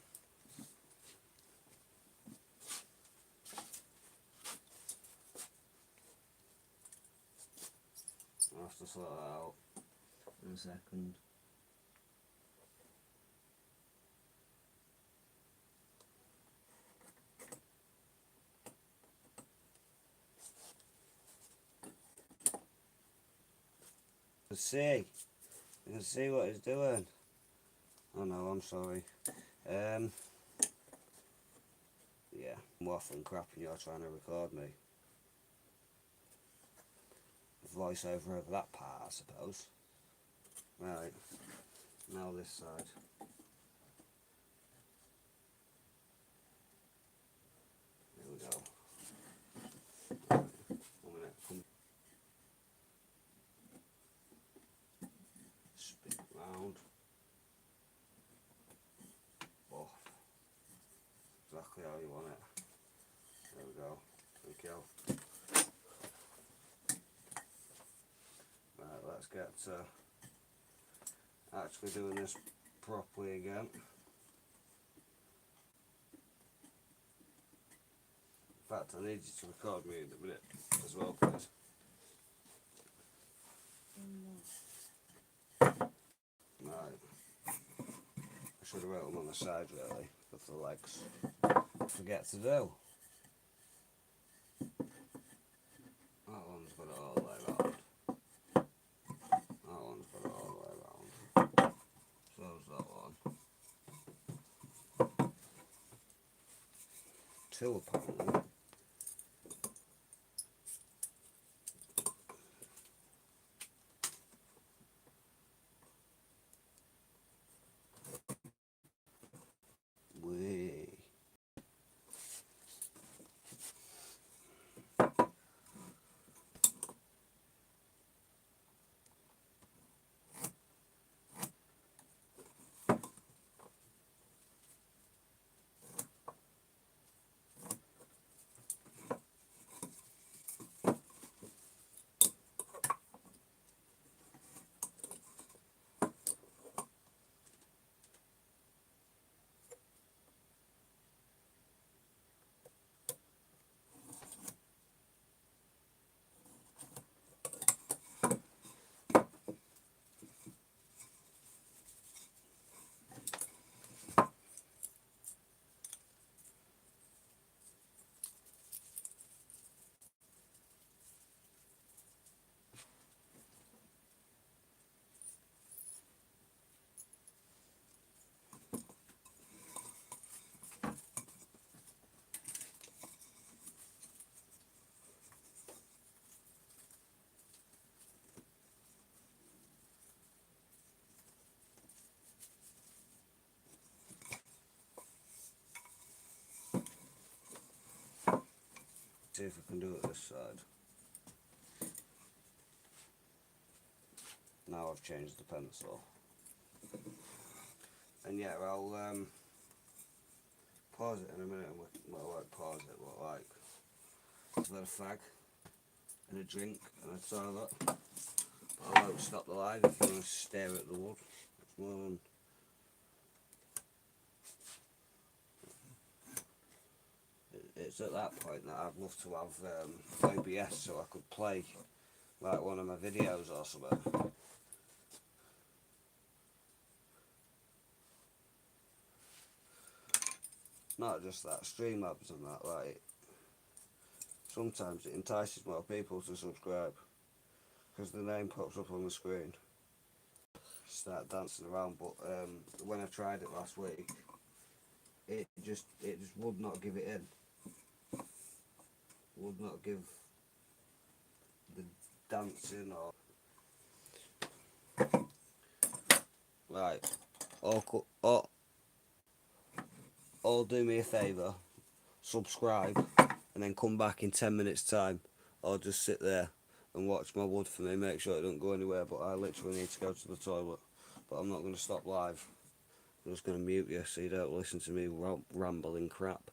I'll have to sort that out in a second. You can see what he's doing. Oh no, I'm sorry. Yeah, I'm waffling crap and you're trying to record me. Voice over that part, I suppose. Right, now this side. There we go. Right, 1 minute. Come. Spin it round. Off. Exactly how you want it. There we go. Thank you. Right, let's get to actually doing this properly again. In fact, I need you to record me in a minute as well, please. Right. I should have wrote them on the side really, with the legs. Forget to do. That one's got it all the way round. That one's got it all the way round. So's that one. Two apparently. Wee. See if I can do it this side. Now I've changed the pencil. And yeah, I'll pause it in a minute and well, like pause it, but like I've got a fag and a drink and a toilet. But I won't stop the live if you want to stare at the wood. It's more than it's at that point that I'd love to have OBS so I could play like one of my videos or something. not just that, Streamlabs and that, like, sometimes it entices more people to subscribe because the name pops up on the screen. Start dancing around, but when I tried it last week, it just would not give it in. Would not give the dancing or right. Or do me a favour, subscribe, and then come back in 10 minutes time, or just sit there and watch my wood for me. Make sure it don't go anywhere. But I literally need to go to the toilet. But I'm not going to stop live. I'm just going to mute you so you don't listen to me rambling crap.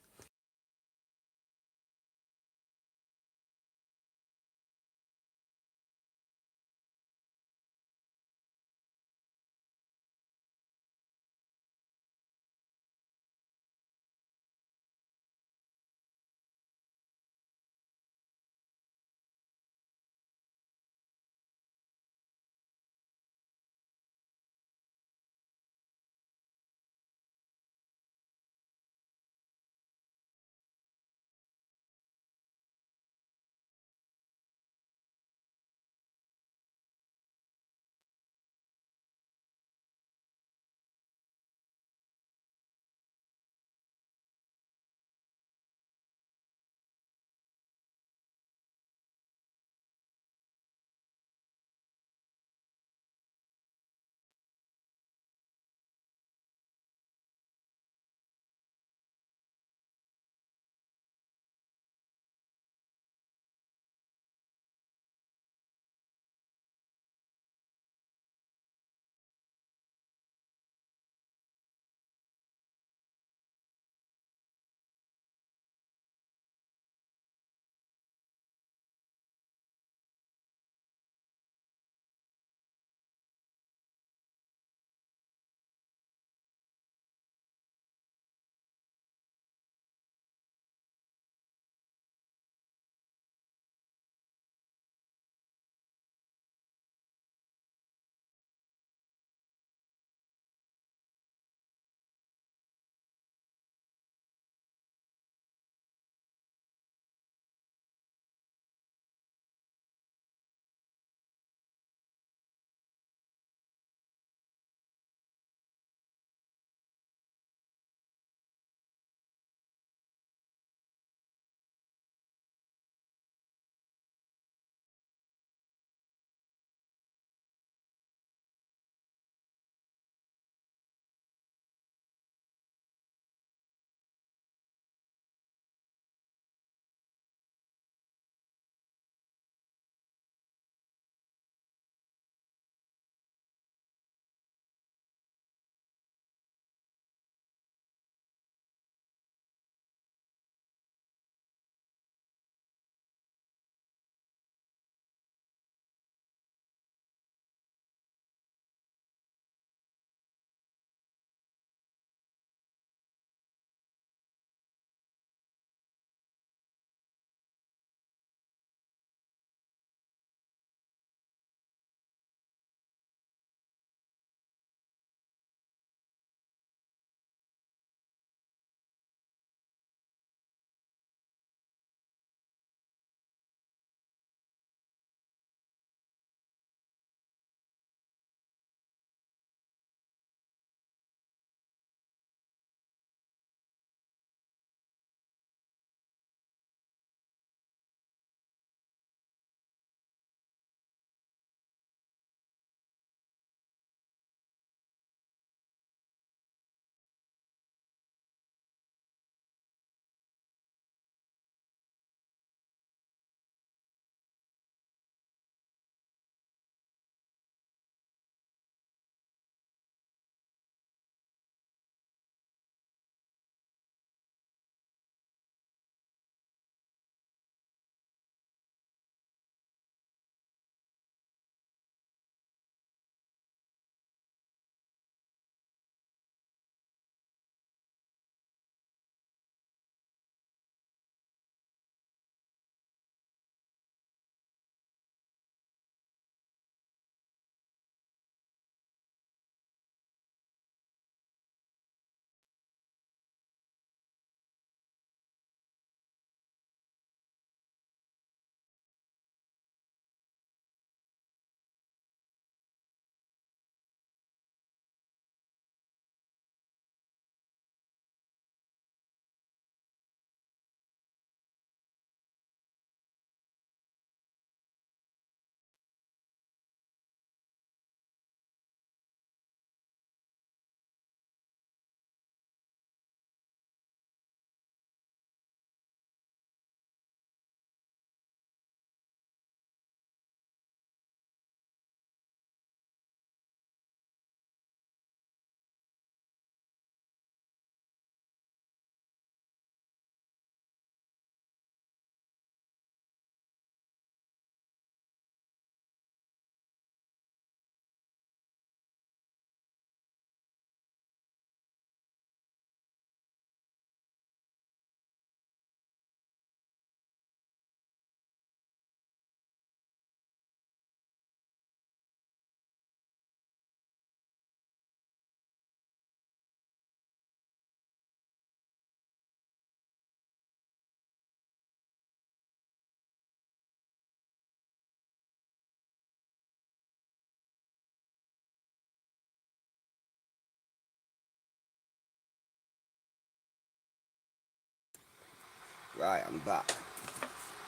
Right, I'm back.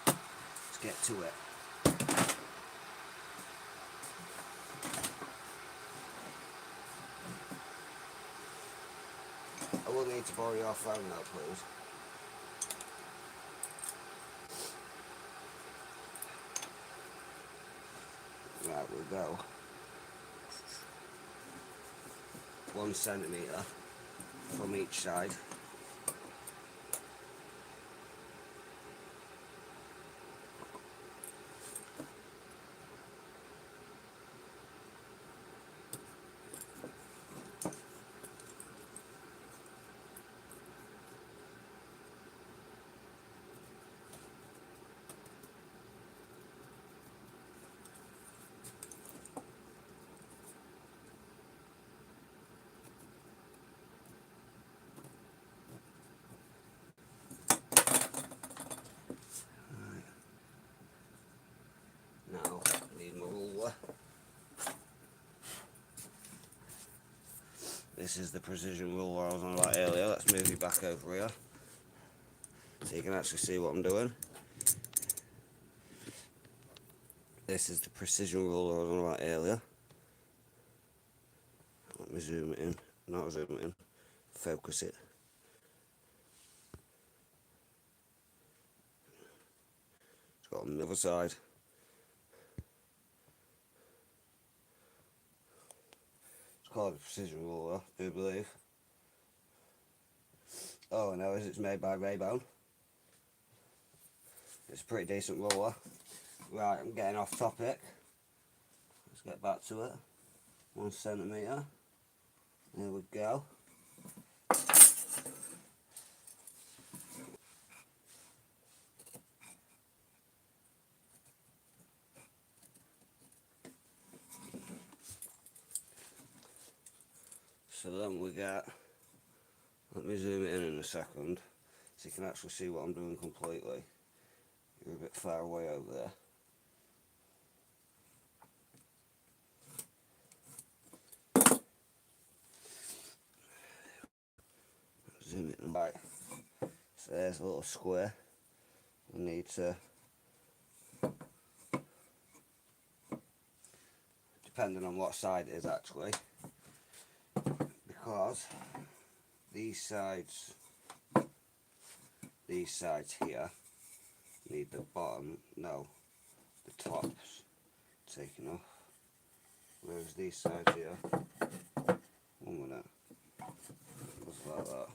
Let's get to it. I will need to borrow your phone now, please. Right, we'll go 1 centimetre from each side. Now, I need my ruler. This is the precision ruler I was on about earlier. Let's move it back over here so you can actually see what I'm doing. This is the precision ruler I was on about earlier. Let me zoom it in. Not zoom it in. Focus it. It's got on the other side. It's called a precision ruler, I do believe. Oh, no, it's made by Raybone. It's a pretty decent ruler. Right, I'm getting off topic. Let's get back to it. 1 centimetre. There we go. So then we get, let me zoom it in a second so you can actually see what I'm doing completely. You're a bit far away over there. Zoom it in. Right, so there's a little square. We need to, depending on what side it is actually, because these sides here need the bottom, no, the tops taken off, whereas these sides here, 1 minute, just like that.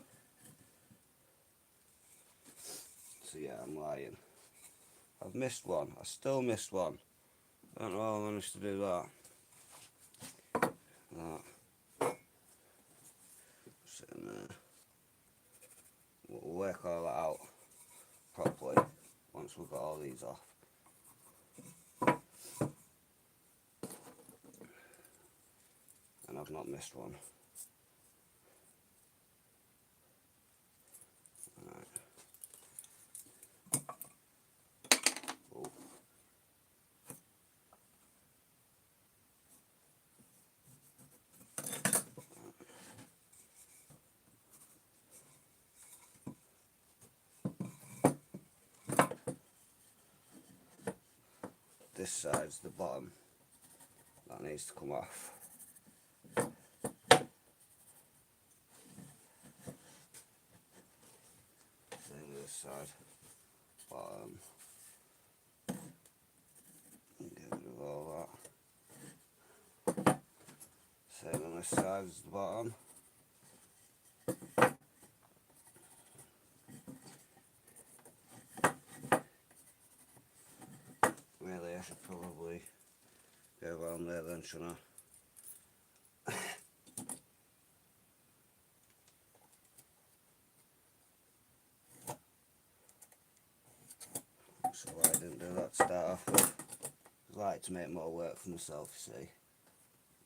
So yeah, I'm lying. I've missed one. I still missed one. I don't know how I managed to do that. Sit in there. We'll work all that out properly once we've got all these off. And I've not missed one. Right. Oh. This side's the bottom. That needs to come off. Same with this side. Bottom. Get rid of all that. Same on this side as the bottom. Really, I should probably go around there then, shouldn't I? So why I didn't do that to start off with. I like to make more work for myself, you see.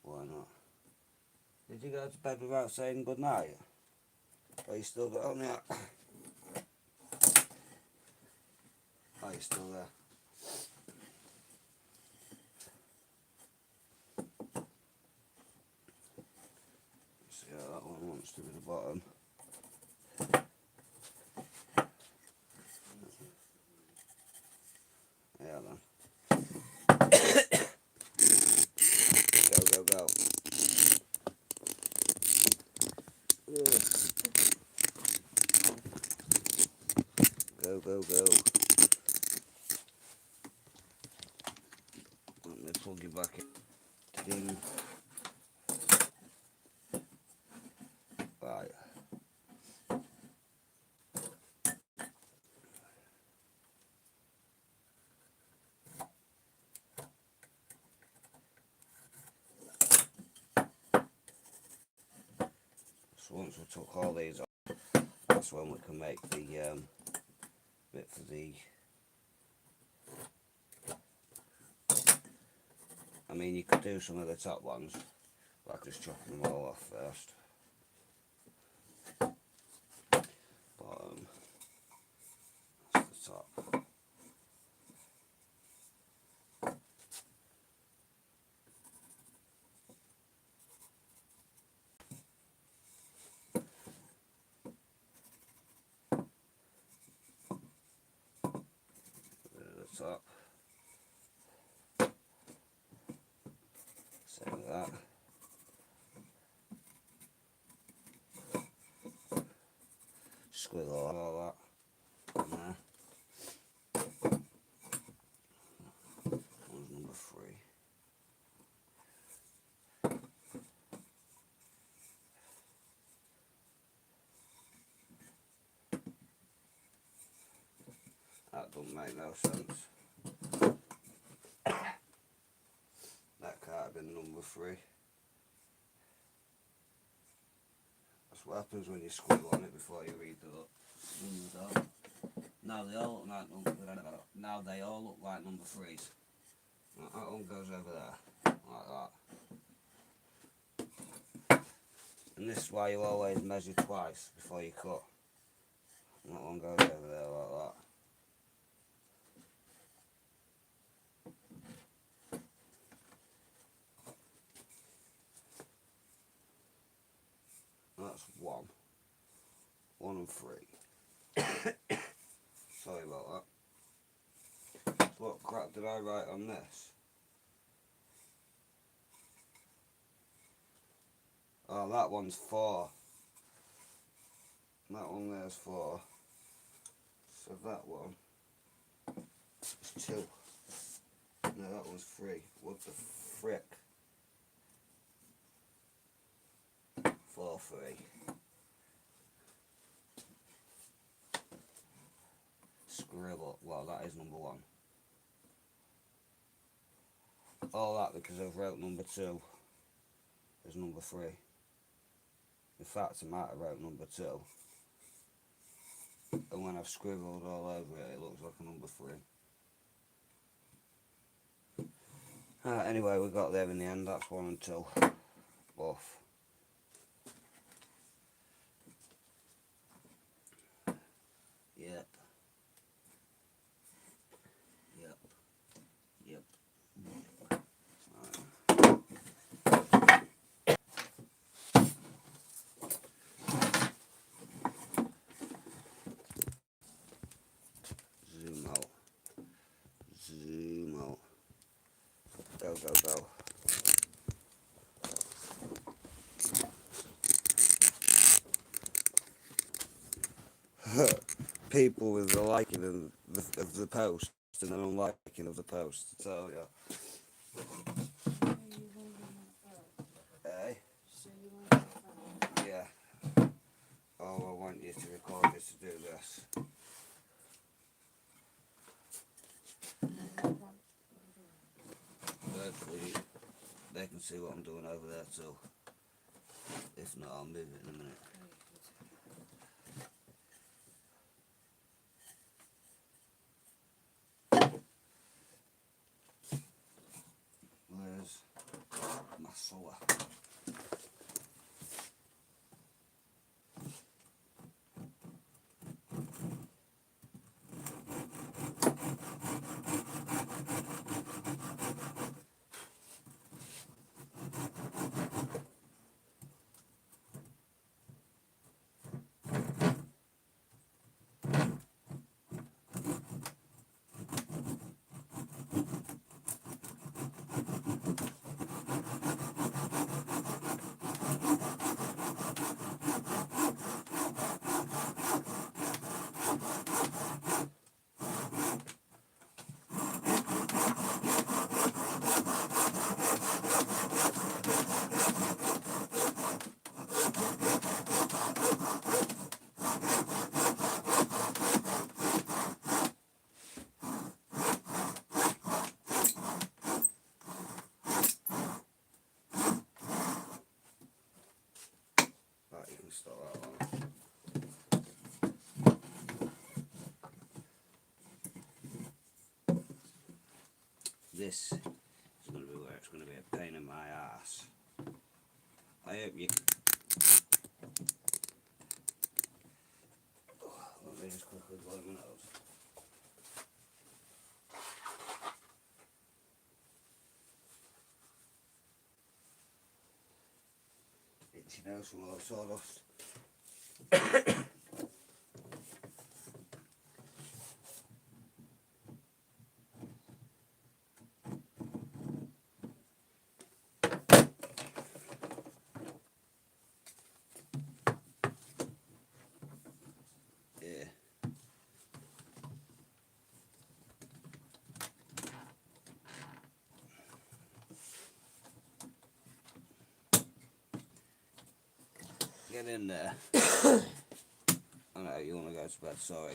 Why not? Did you go to bed without saying good night? Or you still got on yet? Oh, you're still there. So yeah, that one wants to be the bottom. Go, go, go. Let me plug you back in. Right. So once we took all these off, that's when we can make the bit for the... I mean, you could do some of the top ones, but I could just chop them all off first. Bottom, that's the top. The top. Same with that. Squiggle all that in there. One's number 3. That doesn't make no sense. That can't have been number 3. That's what happens when you squiggle on it before you read the numbers out. Now they all look like number 3s. That one goes over there, like that. And this is why you always measure twice before you cut. And that one goes over there like that. That's 1 and 3. Sorry about that. What crap did I write on this? Oh, that one's 4. That one there's 4. So that one is 2. No, that one's 3. What the frick? 4, 3. Scribble. Well, that is number 1. All that because I've wrote number 2 is number 3. In fact, I might have wrote number 2. And when I've scribbled all over it, it looks like a number 3. Anyway, we got there in the end. That's 1 and 2. Both. Yep. Yep. Yep. Zoom out. Zoom out. Go, go, go. People with the liking of the post and an unliking of the post, so yeah. Eh? Yeah. Oh, I want you to record this to do this. Hopefully they can see what I'm doing over there too. If not, I'll move it in a minute. Where's my saw? this is going to be where it's going to be a pain in my ass. I hope you... Let me just quickly blow my nose. Itchy nose from all the sawdust. Get in there. I know you want to go to bed, sorry.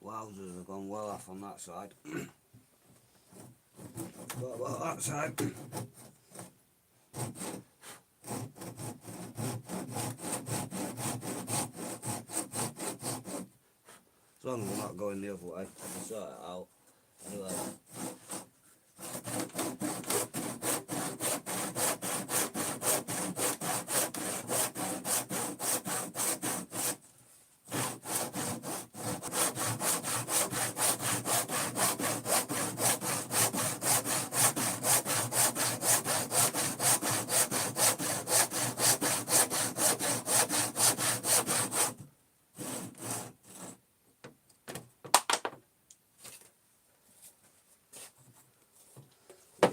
Wowzers, have gone well off on that side. What about that side? As long as we're not going the other way, I can sort it out. Anyway.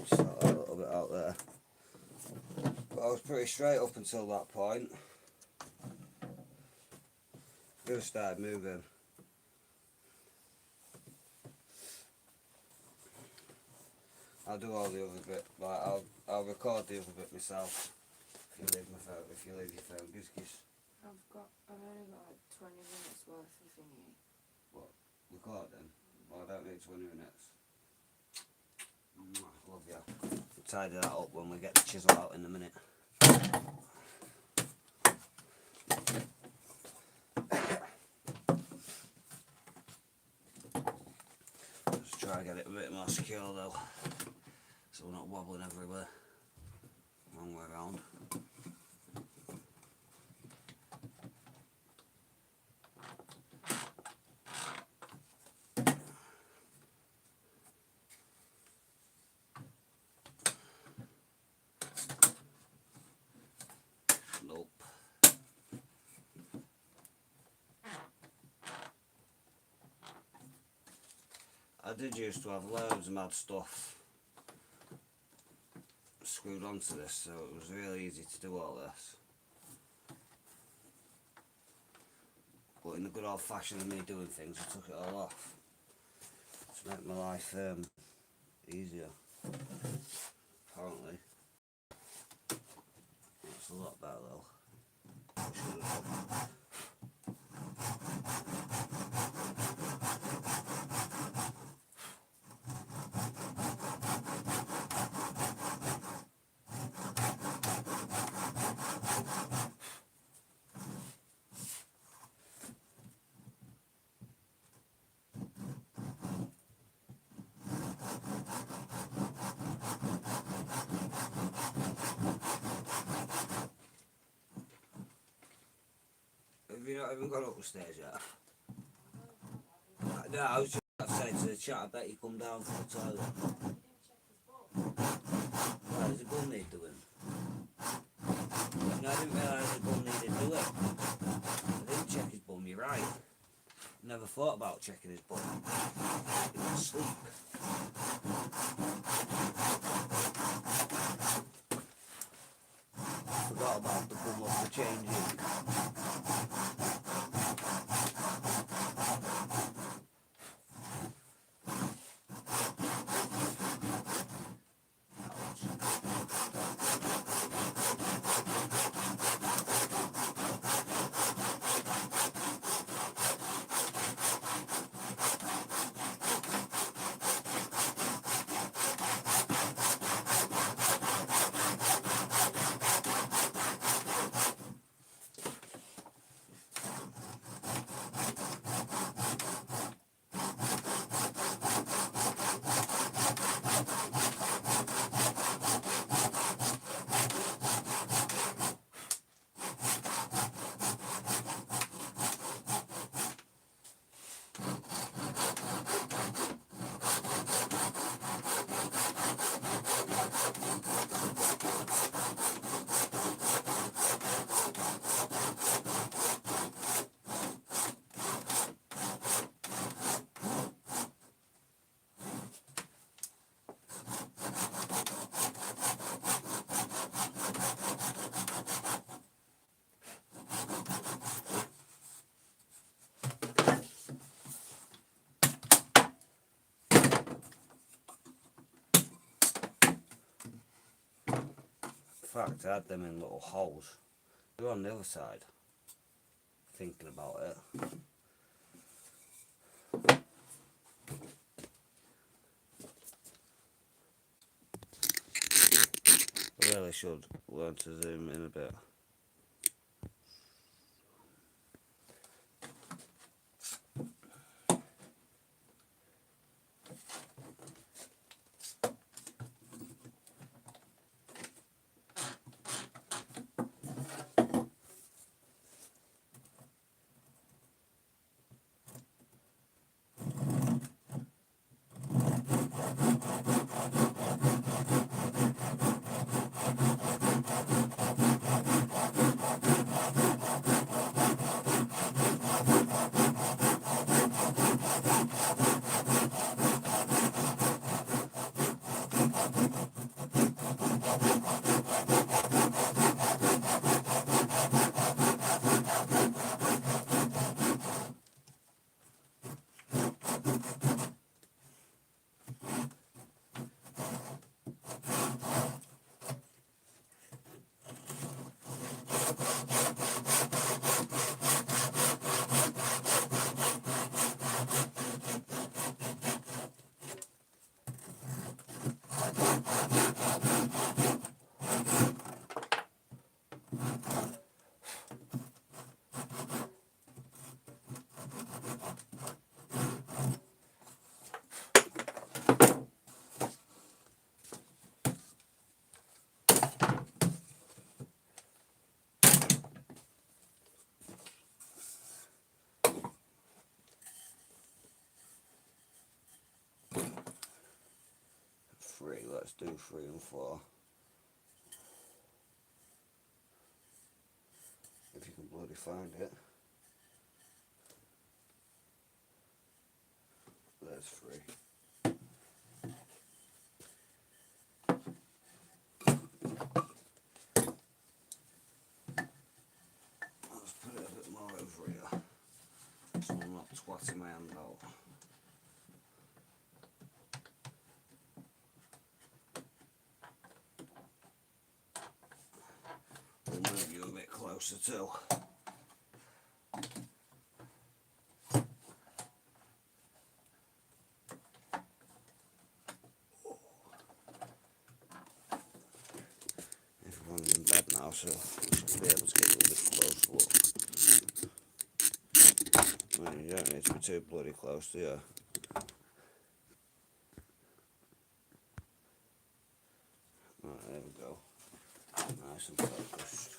Sort that a little bit out there. But I was pretty straight up until that point. Just started moving. I'll do all the other bit, like I'll record the other bit myself. If you leave my phone, if you leave your phone, giz. I've only got like 20 minutes worth of thingy. What? Recording? Well, I don't need 20 minutes. Love you. We'll tidy that up when we get the chisel out in a minute. Just try to get it a bit more secure though, so we're not wobbling everywhere. Wrong way around. Nope. I did used to have loads of mad stuff screwed onto this, so it was really easy to do all this. But in the good old fashion of me doing things, I took it all off to make my life easier. Apparently. That's a lot better though. Have you not even gone up the stairs yet? No, I was just about to Say to the chat, I bet you come down to the toilet. Why does the gun need doing? No, I didn't realise the gun needed doing. I didn't check his bum, you're right. Never thought about checking his bum. He was asleep. Forgot about the bum of the changing. In fact, I had them in little holes. They're on the other side. Thinking about it. I really should learn to zoom in a bit. Let's do 3 and 4. If you can bloody find it. There's 3. Let's put it a bit more over here, so I'm not twatting my hand out. We'll move you a bit closer too. Everyone's in bed now, so we should be able to get a little bit closer. Look. Right, you don't need to be too bloody close, do you? Right, there we go. Nice and focused.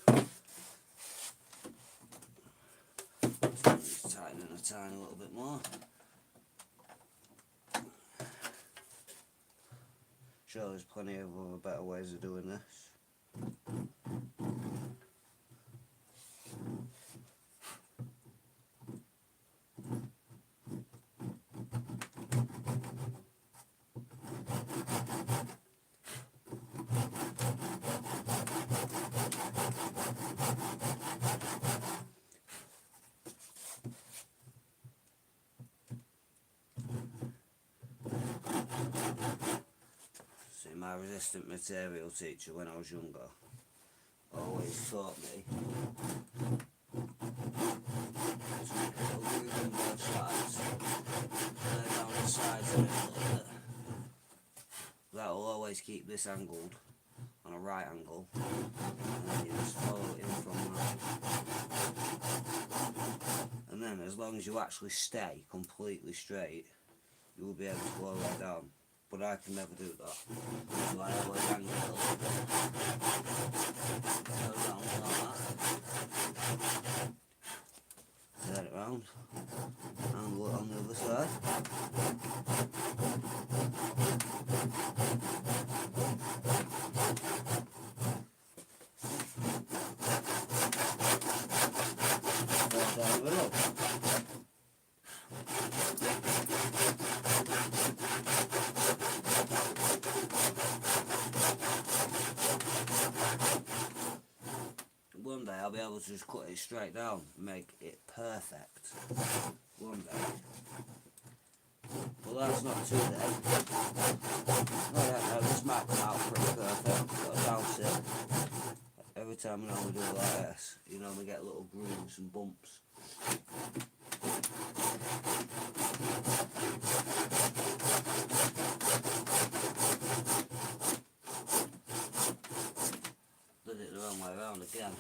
Just tightening a tiny little bit more. sure there's plenty of other better ways of doing this. See, my resistant material teacher when I was younger always taught me to make a little groove on both sides, lay down the sides of it a little bit. That will always keep this angled on a right angle, and then you just follow it in from that. And then as long as you actually stay completely straight, you will be able to go all the way down. But I can never do that, so I always angle it a little bit. Go down like that. Turn it round. Angle it on the other side. Fall down the middle. One day I'll be able to just cut it straight down and make it perfect. One day. Well, that's not today. No, this might come out pretty perfect, but I doubt it. Every time you normally do it like this, you normally get little grooves and bumps. Did it the wrong way around again.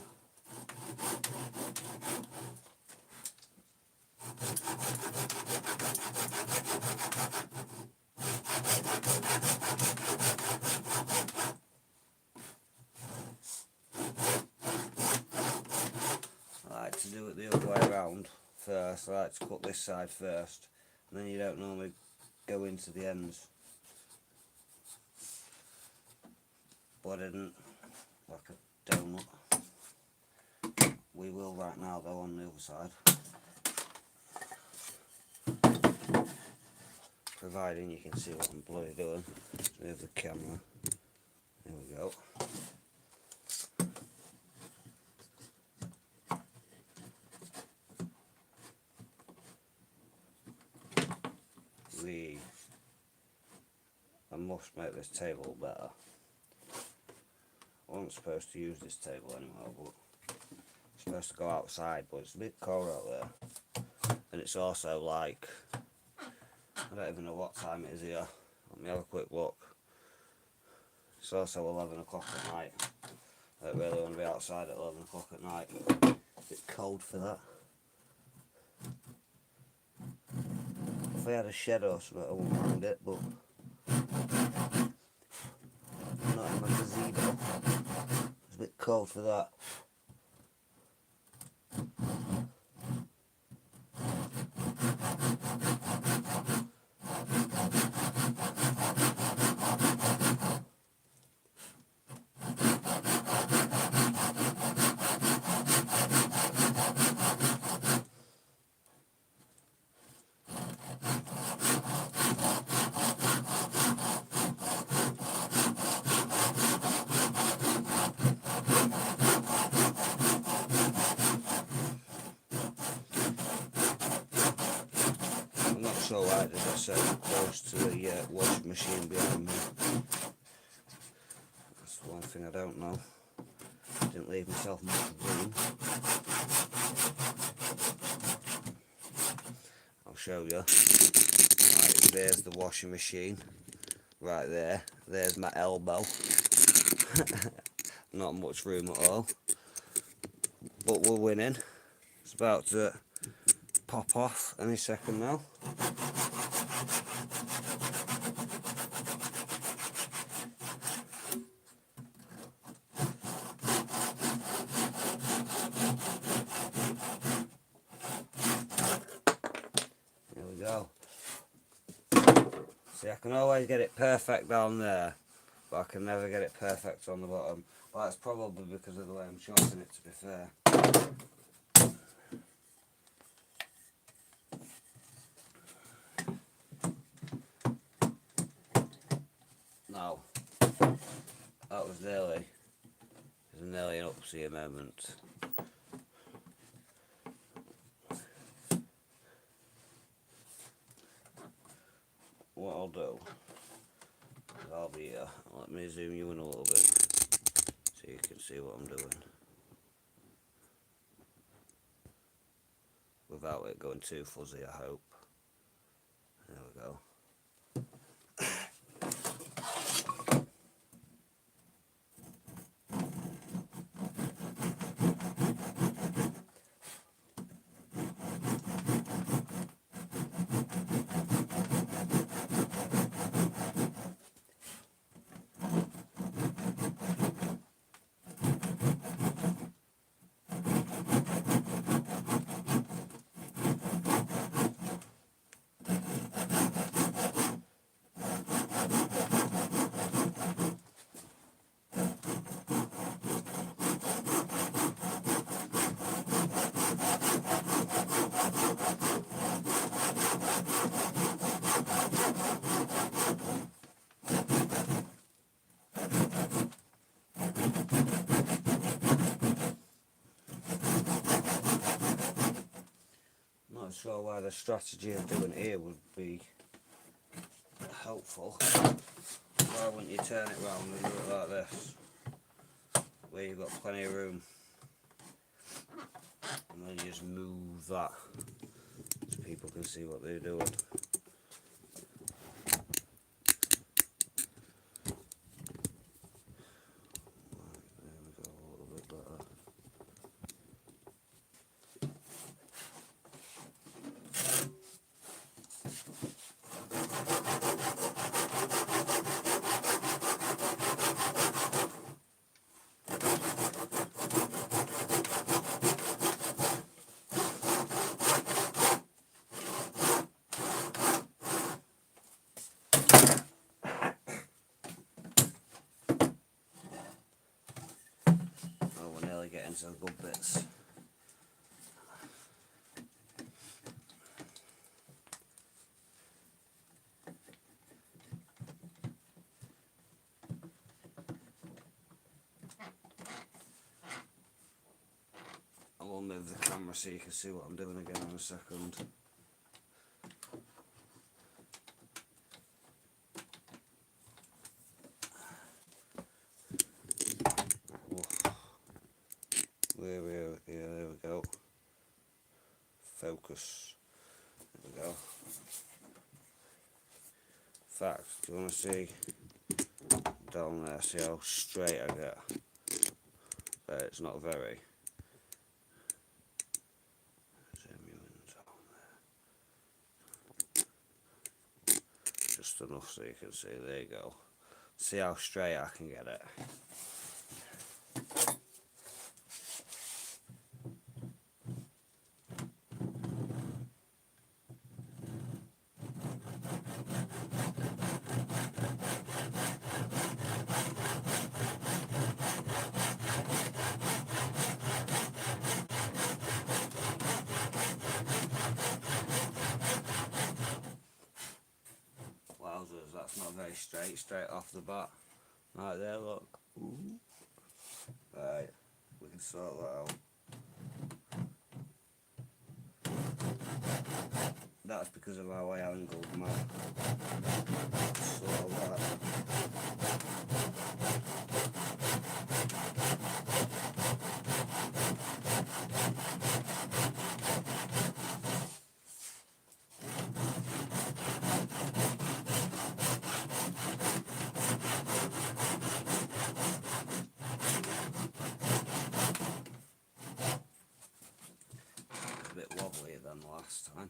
I like to do it the other way around first. I like to cut this side first, and then you don't normally go into the ends. But I didn't, like a donut. We will right now though on the other side. Providing you can see what I'm bloody doing. Move the camera. There we go. I must make this table better. I wasn't supposed to use this table anymore, but it's supposed to go outside, but it's a bit cold out there. And it's also like, I don't even know what time it is here. Let me have a quick look. It's also 11 o'clock at night. I don't really want to be outside at 11 o'clock at night. It's a bit cold for that. If I had a shed or something, I wouldn't mind it, but not in my gazebo. It's a bit cold for that. I'm not so why did I set it close to the washing machine behind me. That's the one thing I don't know. Didn't leave myself much room. I'll show you. Right, there's the washing machine. Right there. There's my elbow. Not much room at all. But we're winning. It's about to pop off any second now. There we go. See, I can always get it perfect down there, but I can never get it perfect on the bottom. But that's probably because of the way I'm chopping it, to be fair. Now, that was nearly an upsy moment. What I'll do is I'll be here. Let me zoom you in a little bit so you can see what I'm doing without it going too fuzzy, I hope. There we go. Not sure why the strategy of doing it here would be helpful. Why wouldn't you turn it round and do it like this, where you've got plenty of room, and then you just move that so people can see what they're doing. There we go, a little bit better. Oh, we're nearly getting to the good bits. I will move the camera so you can see what I'm doing again in a second. There we go. Focus. There we go. In fact, do you want to see down there? See how straight I get? But it's not very. Zoom you in down there. Just enough so you can see. There you go. See how straight I can get it. Wowzers, that's not very straight off the bat. Right there, look. Ooh. Right, we can sort that out. That's because of how I angled my sort of that. A bit wobblier than last time.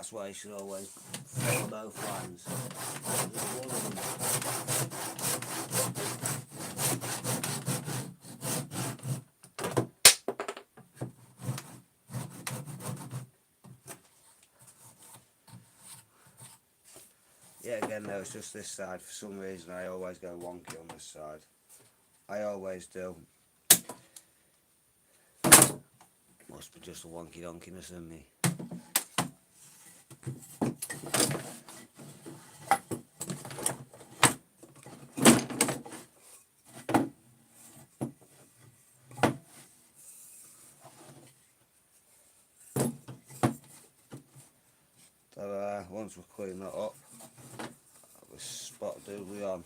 that's why you should always follow both lines. Just one of them. Yeah, again though, it's just this side. For some reason I always go wonky on this side. I always do. Must be just a wonky donkiness in me. So once we clean that up, we spot doobly on.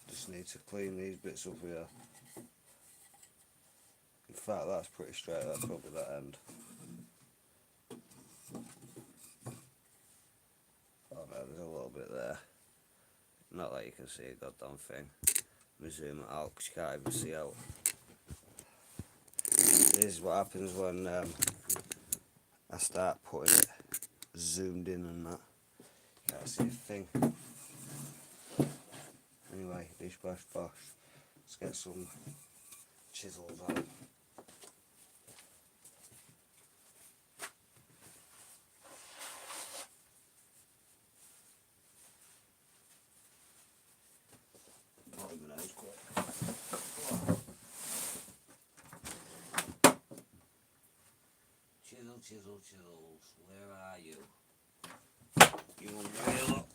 Just need to clean these bits up here. In fact, that's pretty straight. That's probably that end. Oh no, there's a little bit there. Not that you can see a goddamn thing. Let me zoom it out because you can't even see out. This is what happens when I start putting it zoomed in and that. You can't see a thing. Anyway, bish bash bosh. Let's get some chisels out. Put my nose quick. Chisel, chisel, chisels, where are you? You want to have a look?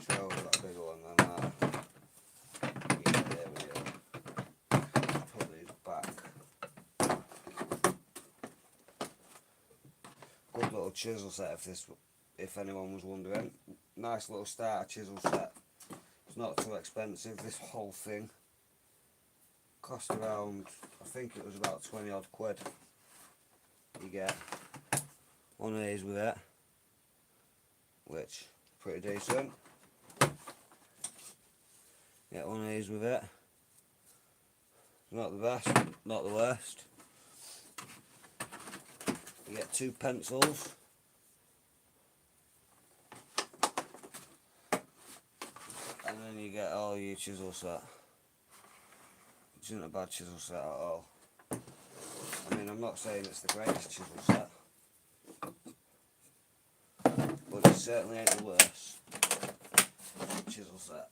So we've got a bigger one than that. Yeah, there we go. Put these back. Good little chisel set if anyone was wondering. Nice little starter chisel set. It's not too expensive. This whole thing cost around, I think it was about 20 odd quid. You get one of these with it, which is pretty decent. Get one of these with it. Not the best, not the worst. You get 2 pencils. And then you get all your chisel set. Which isn't a bad chisel set at all. I mean, I'm not saying it's the greatest chisel set, but it certainly ain't the worst chisel set.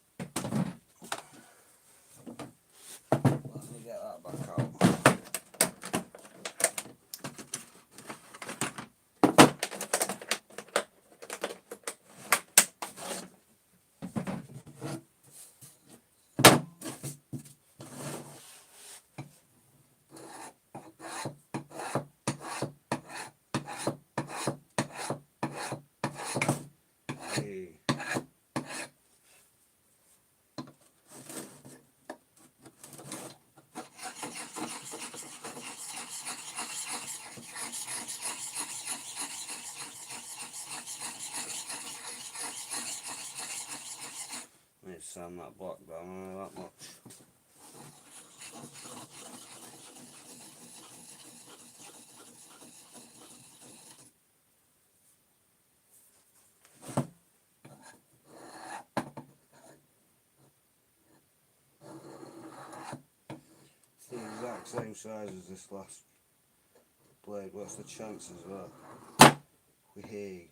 Let me get that back out. Hey. Need to sand that block down only that much. It's the exact same size as this last blade. What's the chances of that? Whee.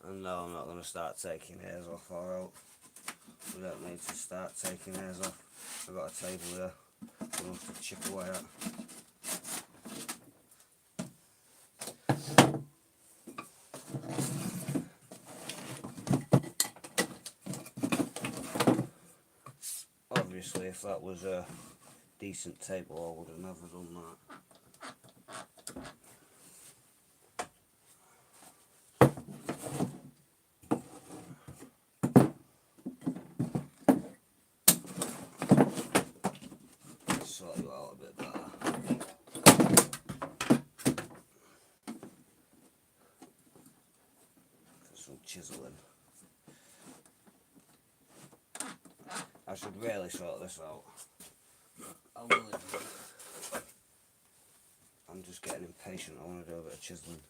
And no, I'm not going to start taking hairs off, alright. We don't need to start taking hairs off. I've got a table there. I'm going to chip away at. Obviously, if that was a decent table, I would have never done that. Sort you out a bit better. For some chiseling. I should really sort this out. I will do. I'm just getting impatient. I want to do a bit of chiseling.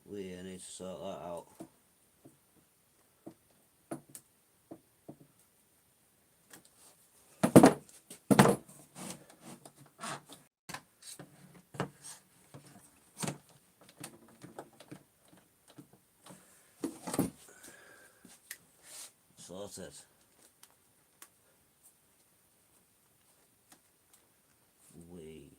We need to sort that out. Sorted. We.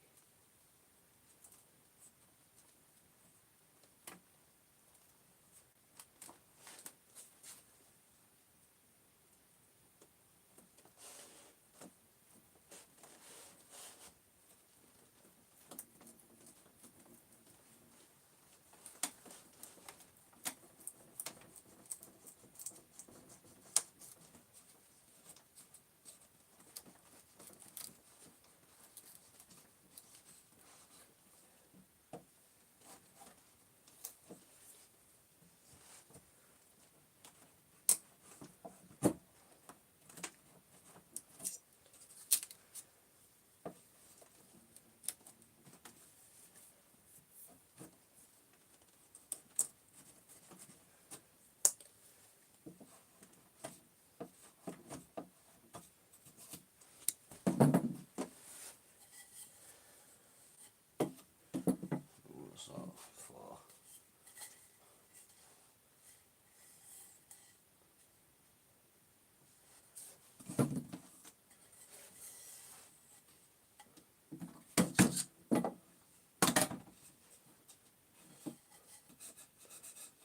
What's that for?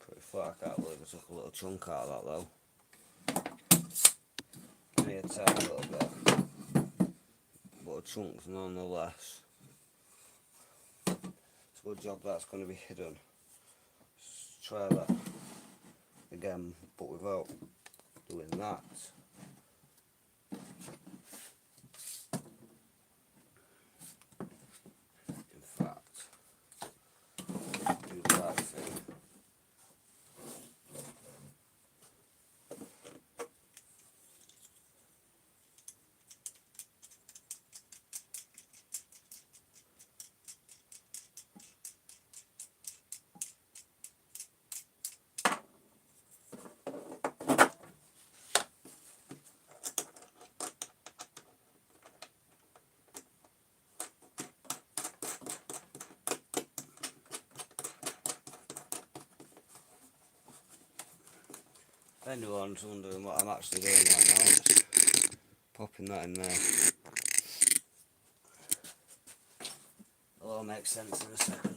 Pretty far, I can't believe I took a little chunk out of that though. Only a tiny little bit, but a chunk nonetheless. It's a good job that's going to be hidden. Let's try that again, but without doing that. In fact, do the right thing. If anyone's wondering what I'm actually doing right now, just popping that in there. It'll all make sense in a second.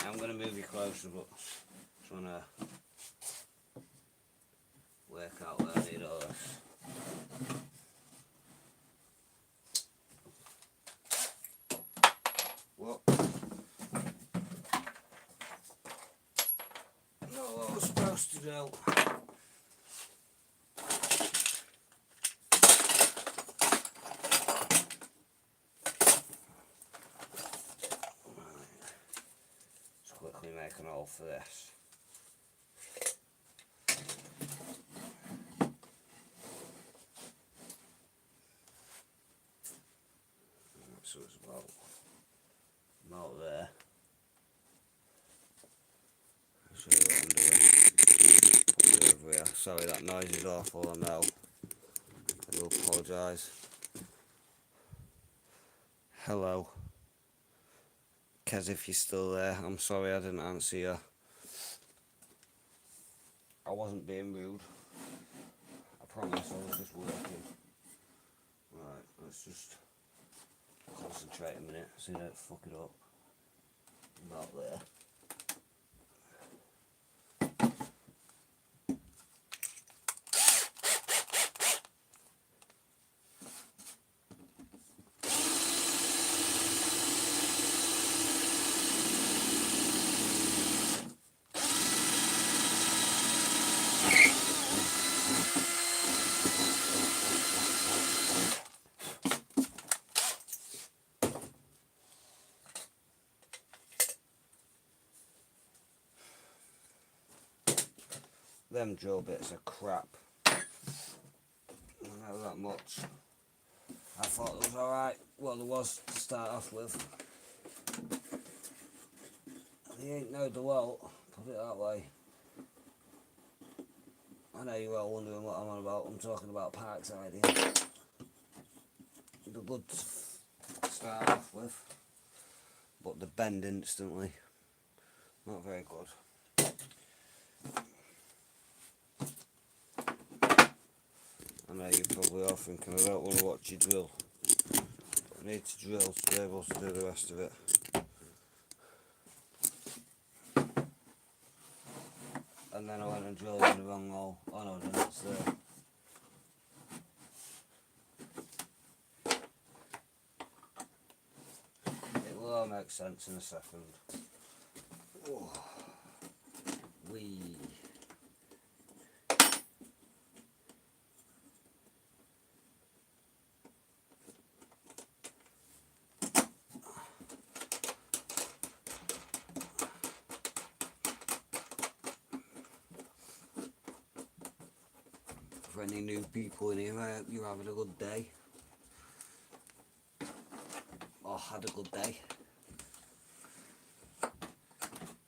I'm going to move you closer, but trying to work out where I need all this. What? Not what I was supposed to do. Quickly make an hole for this. So it's about there. show you what I'm doing. Put it over here. Sorry, that noise is awful, I know. I do apologise. Hello. Kez, if you're still there, I'm sorry I didn't answer you. I wasn't being rude. I promise I was just working. Right, let's just concentrate a minute so you don't fuck it up. About there. Them drill bits are crap. I know that much. I thought it was alright. Well, there was to start off with. They ain't no dewalt, put it that way. I know you're all wondering what I'm on about. I'm talking about Parkside here. They're good to start off with, but they bend instantly. Not very good. I know you're probably all thinking I don't want to watch you drill. But I need to drill to be able to do the rest of it. And then I went and drilled in the wrong hole. Oh no, then it's there. It will all make sense in a second. Oh. Wee. For any new people in here, I hope you're having a good day. Or had a good day.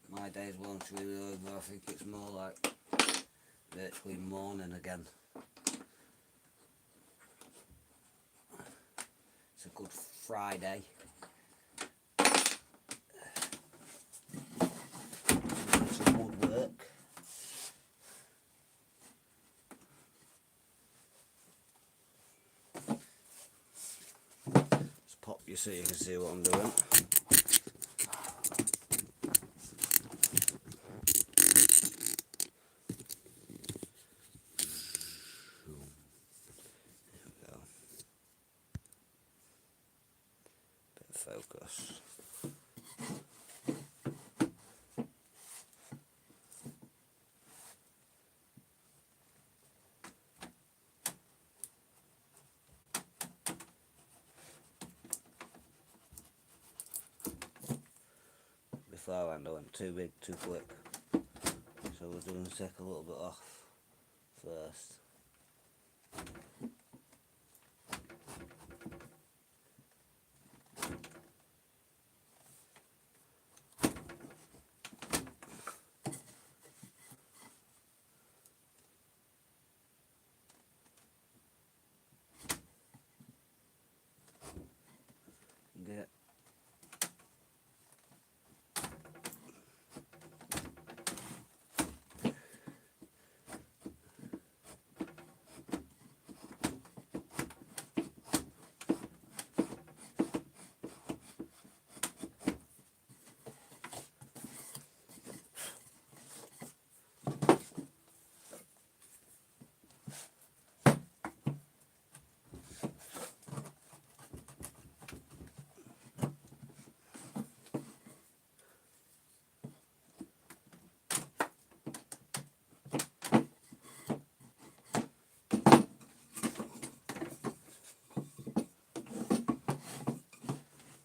My day's once really over. I think it's more like virtually morning again. It's a good Friday. It's a woodwork. Just pop you so you can see what I'm doing. Focus. Beforehand I went too big, too quick. So we're going to take a little bit off first. Get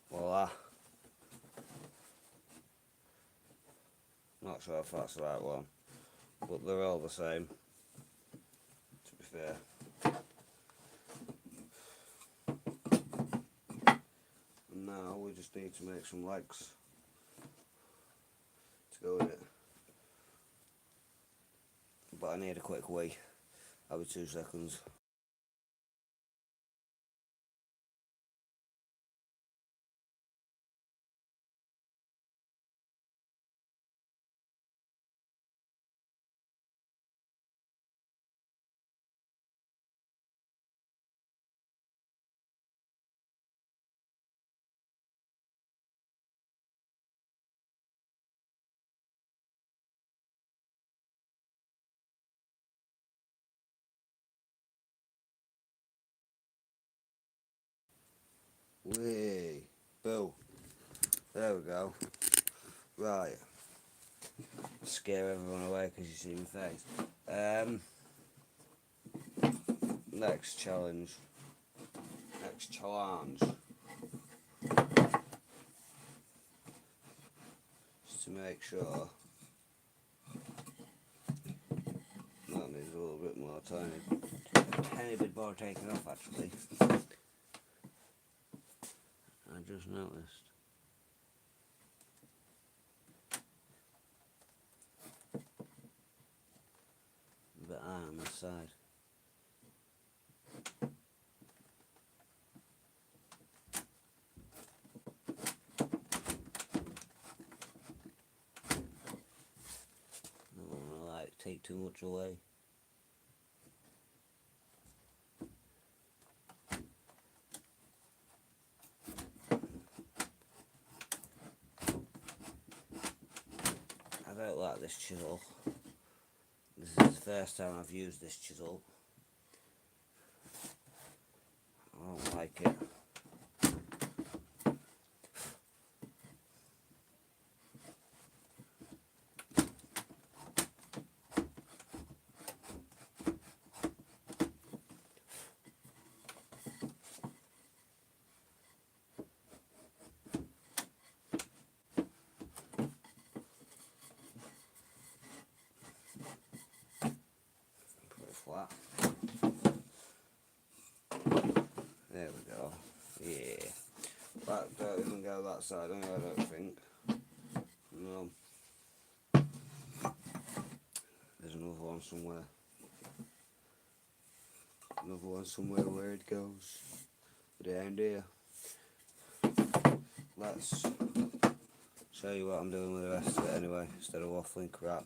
voila. Not sure if that's the right one, but they're all the same, to be fair. And now we just need to make some legs to go in it. but I need a quick wee. I'll be 2 seconds. Whee! Boo! There we go. Right. Scare everyone away because you see my face. Next challenge. Just to make sure. That needs a little bit more tiny bit more taken off actually. I just noticed. A bit high on this side. I don't want to like take too much away. I don't like this chisel. This is the first time I've used this chisel. I don't like it. Flat. There we go. Yeah. That don't even go that side anyway, I don't think. No. There's another one somewhere. Another one somewhere where it goes. Down there. Let's show you what I'm doing with the rest of it anyway, instead of waffling crap.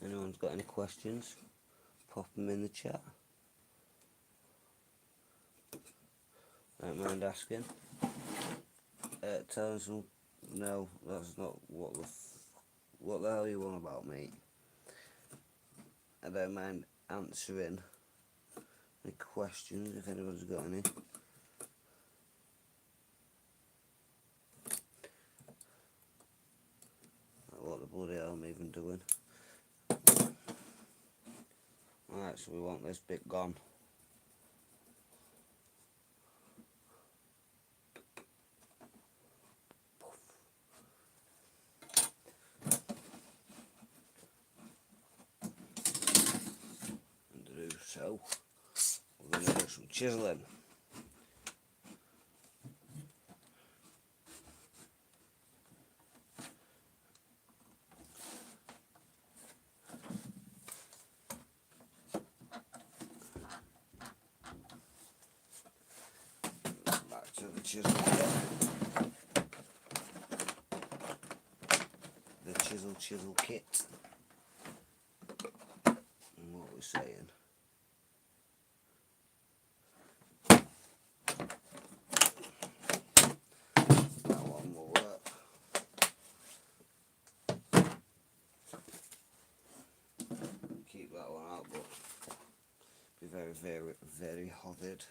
Anyone's got any questions? Pop them in the chat. Don't mind asking. Tell us, no, that's not what the hell you want about me. I don't mind answering any questions if anyone's got any. What the bloody hell am I even doing? Alright, so we want this bit gone. And to do so, we're going to do some chiseling. Back to the chisel bit. The chisel kit. just saying. That one will work. Keep that one out, but be very, very, very hotted.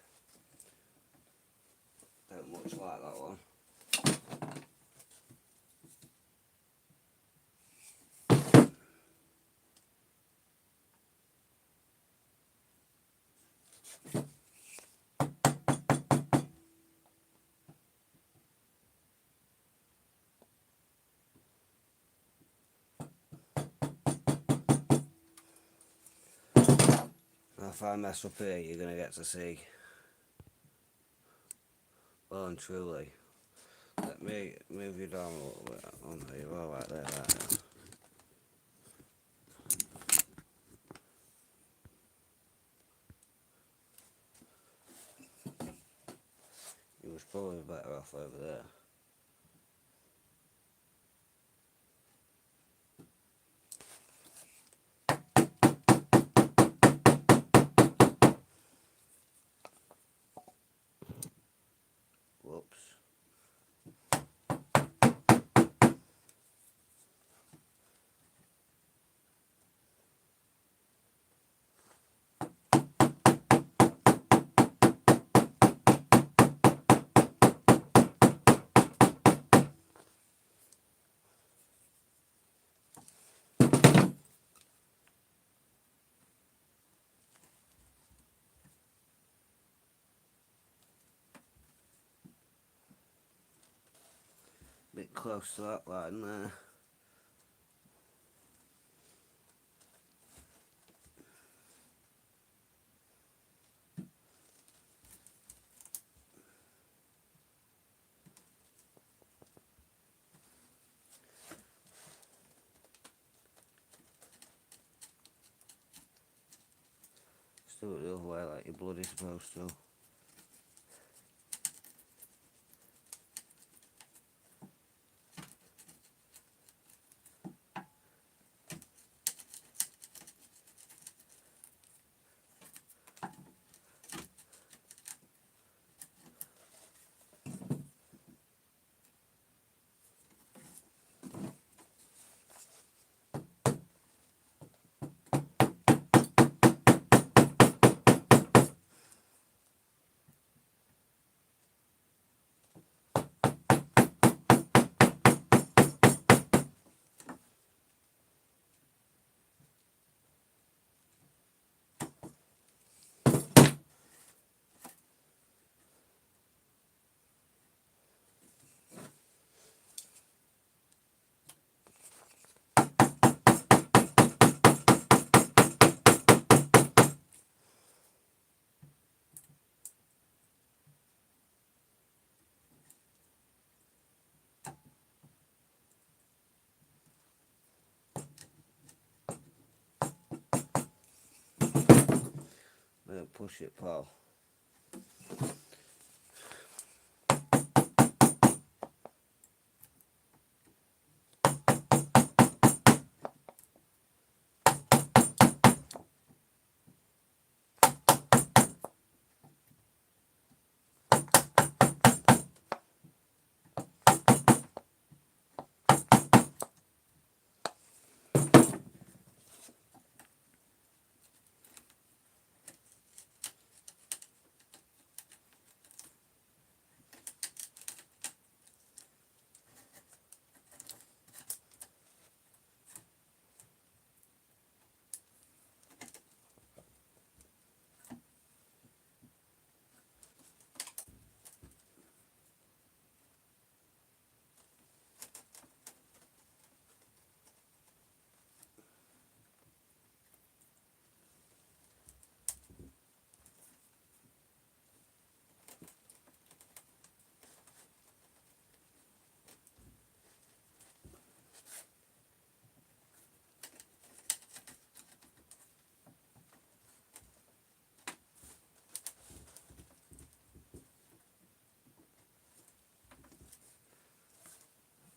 Don't much like that one. Now if I mess up here, you're going to get to see, well and truly. Let me move you down a little bit on here, all right there, right. You was probably better off over there. Whoops. Bit close to that line there. Just do it the other way like you're bloody supposed to. Don't push it, pal.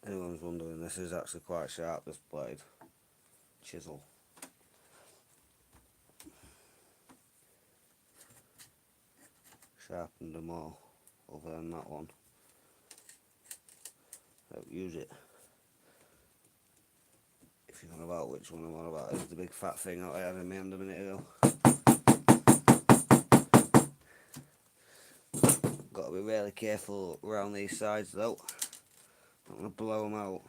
Anyone's wondering, this is actually quite sharp, this blade. Chisel. sharpened them all, other than that one. Don't use it. If you're on about which one I'm on about, it's the big fat thing that I had in my hand a minute ago. Got to be really careful around these sides though. I'm going to blow them out.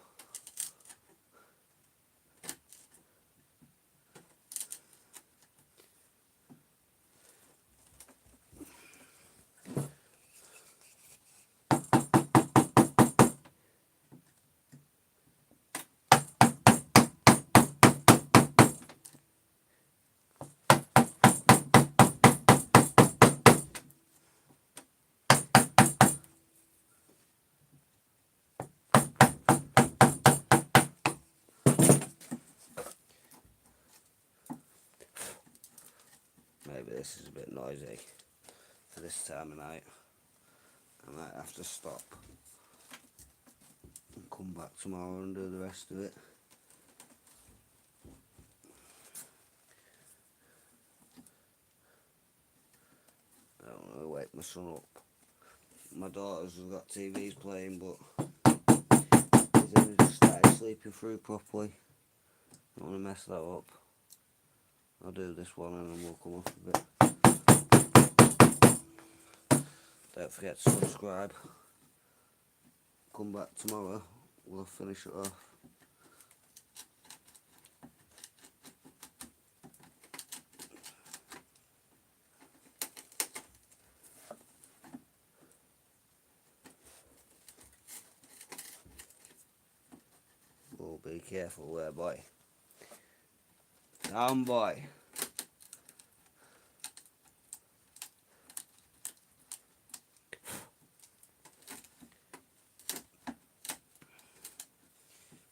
Maybe this is a bit noisy for this time of night. I might have to stop and come back tomorrow and do the rest of it. I don't want to wake my son up. My daughters have got TVs playing, but he's only just started sleeping through properly. Don't want to mess that up. I'll do this one and then we'll come off a bit. Don't forget to subscribe. Come back tomorrow, we'll finish it off. Oh, be careful there, boy. Down, boy.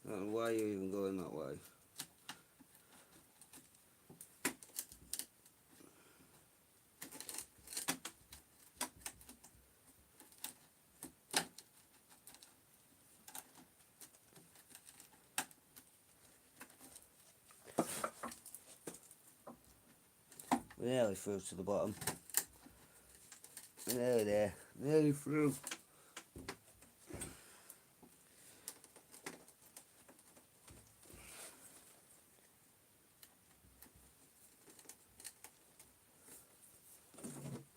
I don't know why you're even going that way. We're nearly through to the bottom. We're nearly there. Nearly through.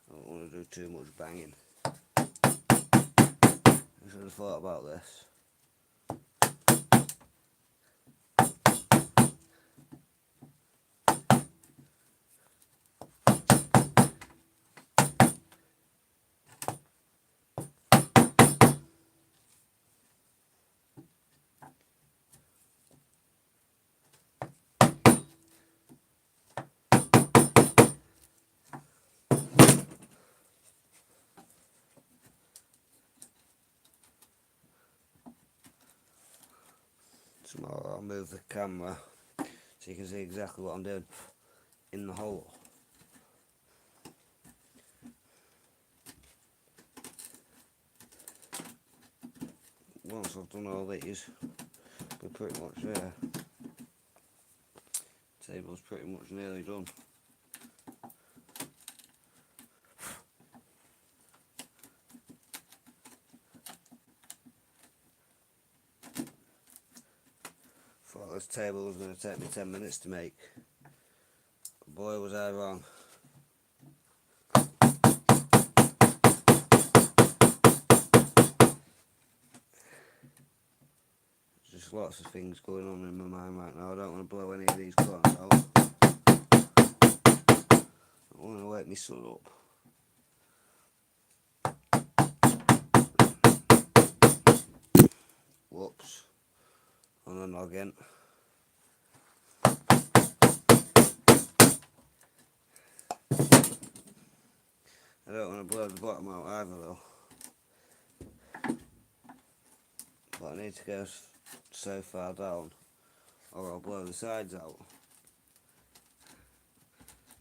I don't want to do too much banging. I should have thought about this. Tomorrow I'll move the camera so you can see exactly what I'm doing in the hole. Once I've done all these, we're pretty much there. Table's pretty much nearly done. Thought this table was going to take me 10 minutes to make. Boy, was I wrong. There's just lots of things going on in my mind right now. I don't want to blow any of these corners out. I don't want to wake my son up. Whoops. On the noggin. I don't want to blow the bottom out either though. But I need to go so far down or I'll blow the sides out.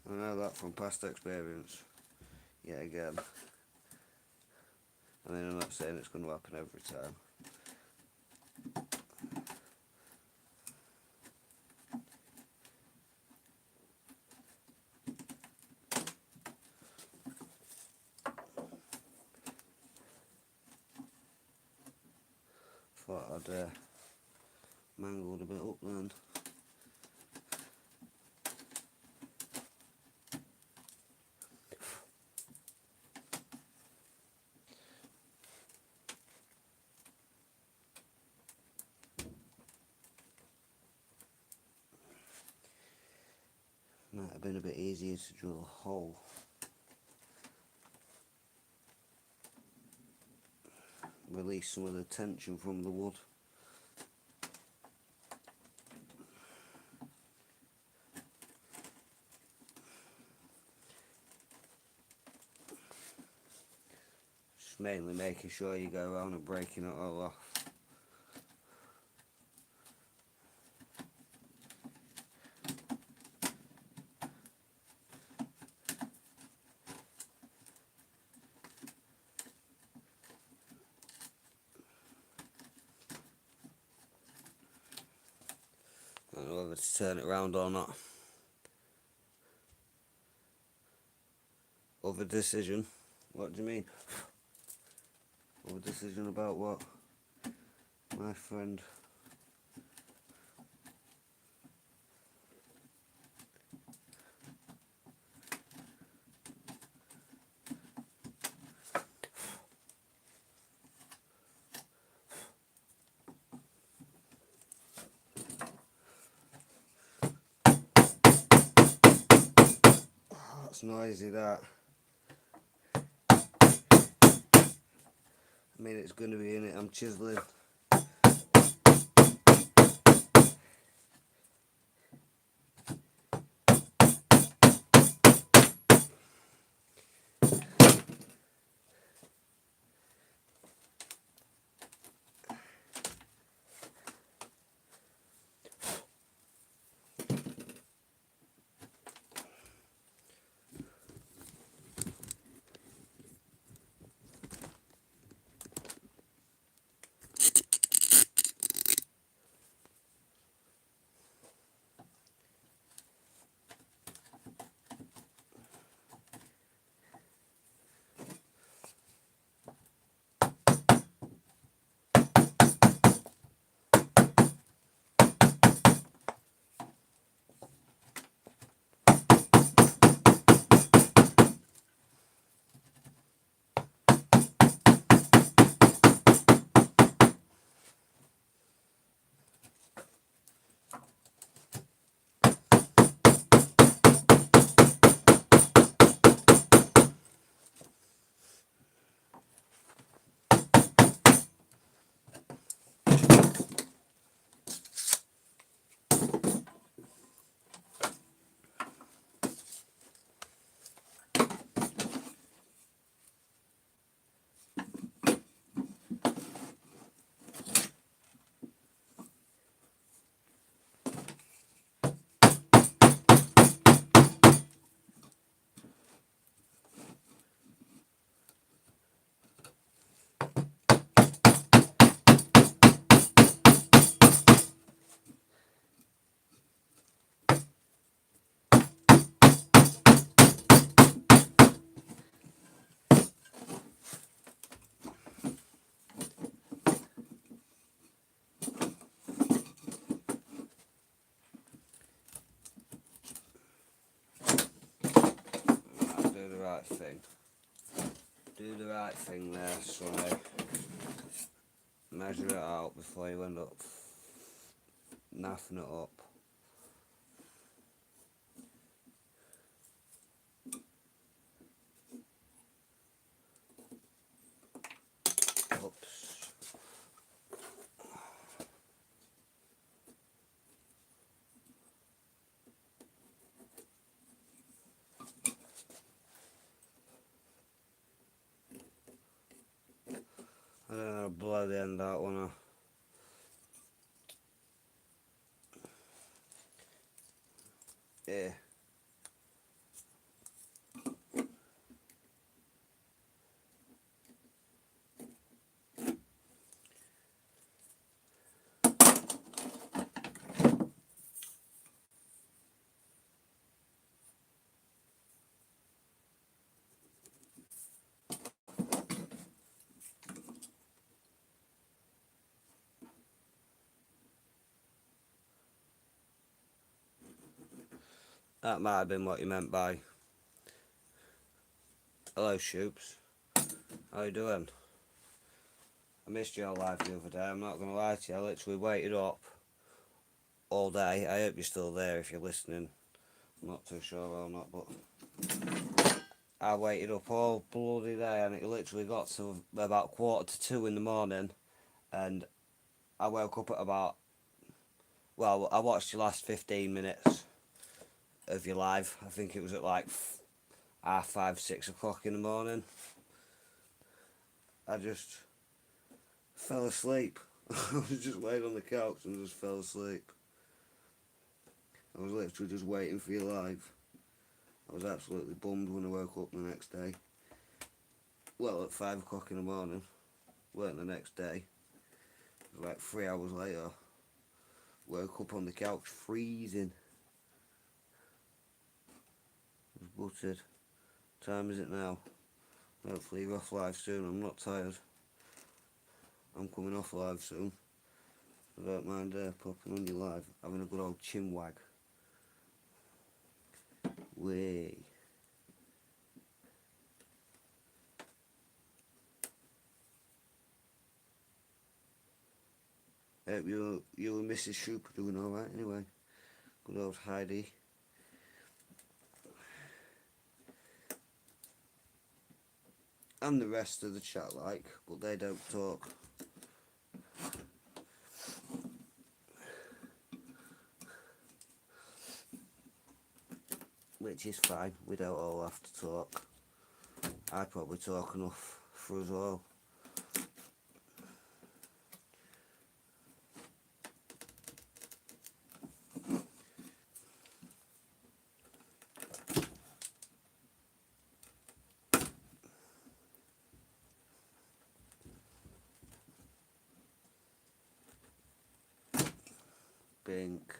I know that from past experience. Yet again. I mean, I'm not saying it's going to happen every time. thought I'd mangled a bit up then. Might have been a bit easier to drill a hole. Release some of the tension from the wood. Just mainly making sure you go around and breaking it all off. I don't know whether to turn it round or not. Other decision? What do you mean? Other decision about what? My friend. Oh, it's noisy that. I mean, it's going to be in it. I'm chiseling. Do the right thing. Do the right thing there, Sonny. Measure it out before you end up naffing it up. Oops. I don't know, blow the end out, wanna. Yeah. That might have been what you meant by hello, Shoops. How you doing? I missed your live the other day, I'm not going to lie to you. I literally waited up all day. I hope you're still there if you're listening. I'm not too sure or not, but I waited up all bloody day, and it literally got to about 1:45 in the morning, and I woke up at about, well, I watched the last 15 minutes of your live. I think it was at like 5:30, 6 o'clock in the morning. I just fell asleep. I was just laying on the couch and just fell asleep. I was literally just waiting for your live. I was absolutely bummed when I woke up the next day. Well, at 5 o'clock in the morning. Weren't the next day. It was like 3 hours later. Woke up on the couch freezing. I was buttered. What time is it now? Hopefully you're off live soon. I'm not tired. I'm coming off live soon. I don't mind popping on your live, having a good old chin wag. Way. Hope you and Mrs. Shoop are doing alright anyway. Good old Heidi. And the rest of the chat like, but they don't talk. Which is fine, we don't all have to talk. I probably talk enough for us all. Bink.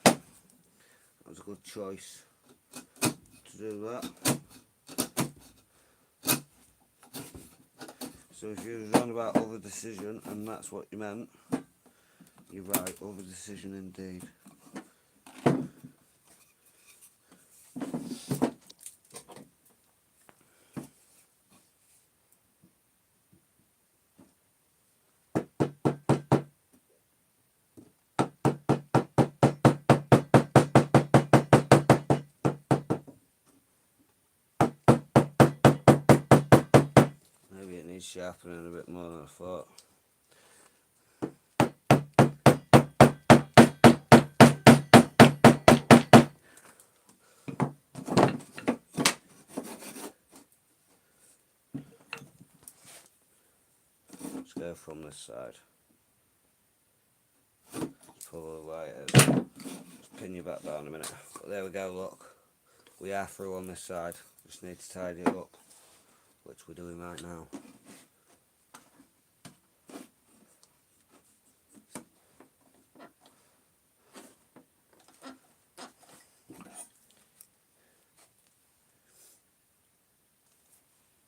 That was a good choice to do that. So if you was on about other decision and that's what you meant, you're right, other decision indeed. Maybe it needs sharpening a bit more than I thought. Let's go from this side. Pull the way it is. Just pin you back down a minute. But there we go, look. We are through on this side. Just need to tidy it up, which we're doing right now.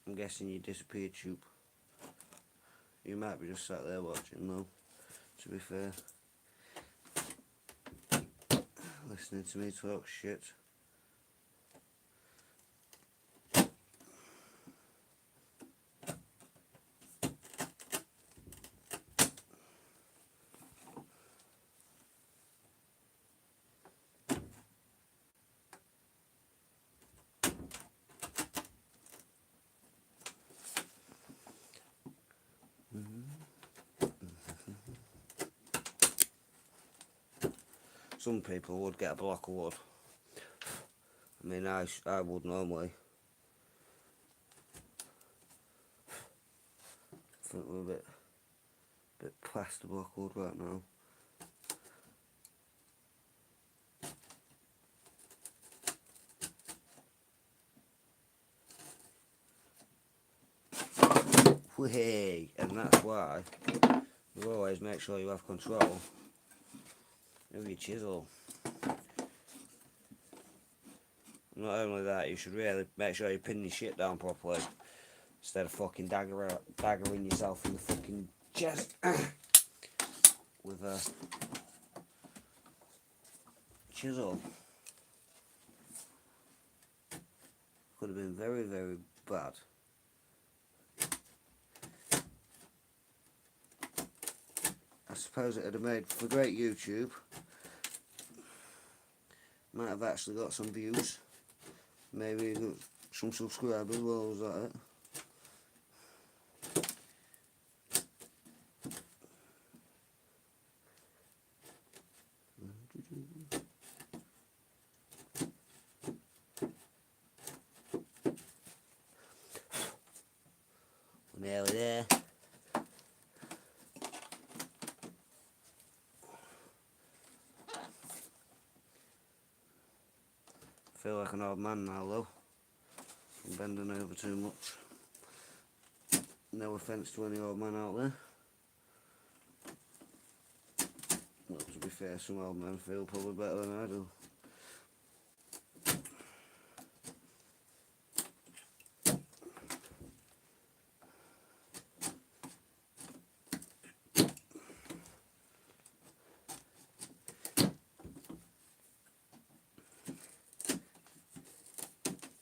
I'm guessing you disappeared, Shoop. You might be just sat there watching though, to be fair. Listening to me talk shit. Some people would get a block of wood. I mean, I would normally. I think we're a bit past the block of wood right now. Way, and that's why you always make sure you have control of your chisel. Not only that, you should really make sure you pin your shit down properly instead of fucking daggering yourself in the fucking chest. with a chisel. Could have been very, very bad. I suppose it would have made for great YouTube. Might have actually got some views. Maybe some subscribers. Well, was that it? We're nearly there. I feel like an old man now though. I'm bending over too much. No offence to any old man out there. Well, to be fair, some old men feel probably better than I do.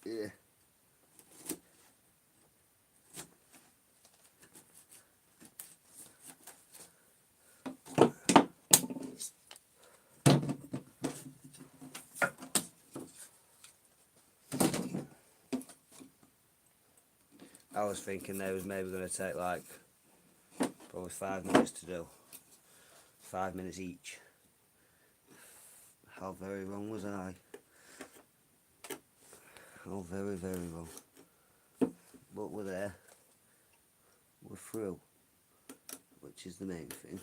Yeah. I was thinking they was maybe going to take like probably 5 minutes to do. 5 minutes each. How very wrong was I? How very, very wrong. But we're there. We're through. Which is the main thing.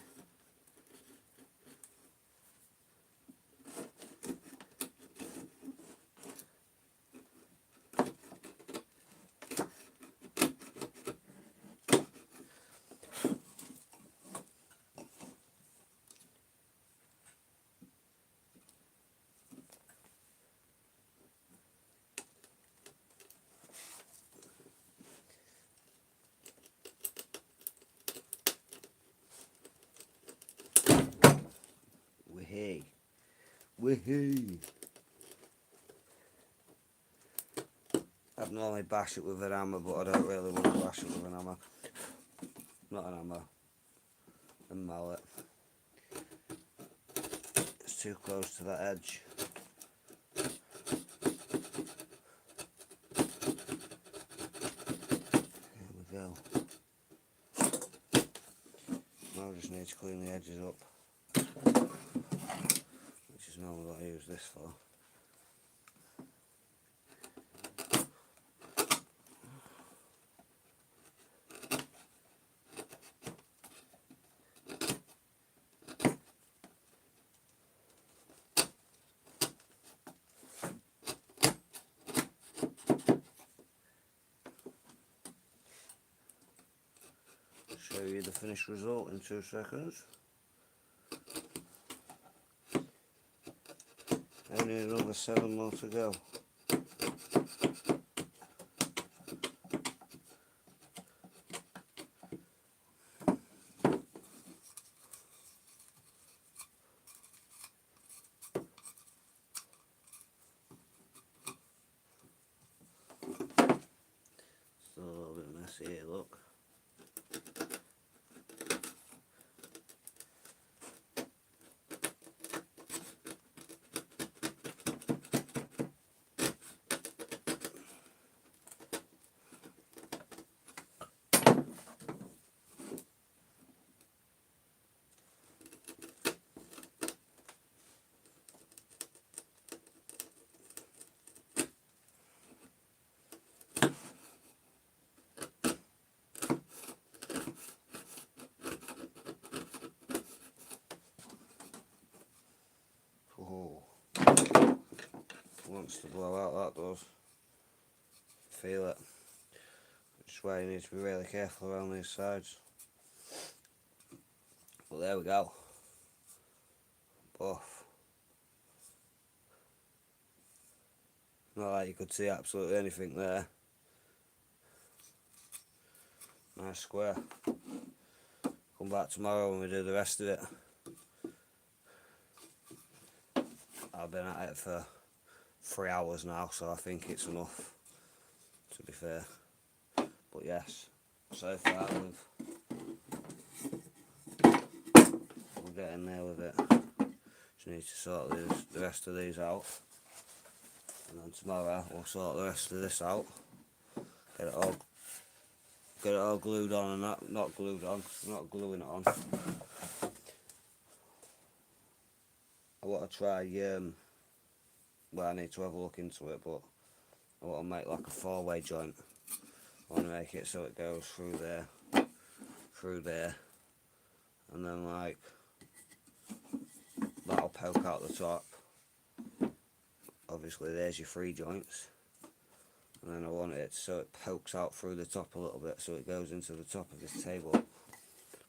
Wahey. Wahey. I'd normally bash it with an hammer, but I don't really want to bash it with an hammer. Not an hammer. A mallet. It's too close to that edge. There we go. Now I just need to clean the edges up. Which is normally what I use this for. Show you the finished result in 2 seconds. Only another 7 more to go. Still a little bit messy here, look. Oh, wants to blow out, that does. Feel it. Which is why you need to be really careful around these sides. Well, there we go. Buff. Not like you could see absolutely anything there. Nice square. Come back tomorrow when we do the rest of it. I've been at it for 3 hours now, so I think it's enough, to be fair. But yes, so far we're getting there with it. Just need to sort the rest of these out, and then tomorrow we'll sort the rest of this out. Get it all glued on and that, not glued on, I'm not gluing it on. I want to try, well, I need to have a look into it, but I want to make like a 4-way joint. I want to make it so it goes through there, and then like, that'll poke out the top. Obviously there's your 3 joints. And then I want it so it pokes out through the top a little bit, so it goes into the top of this table.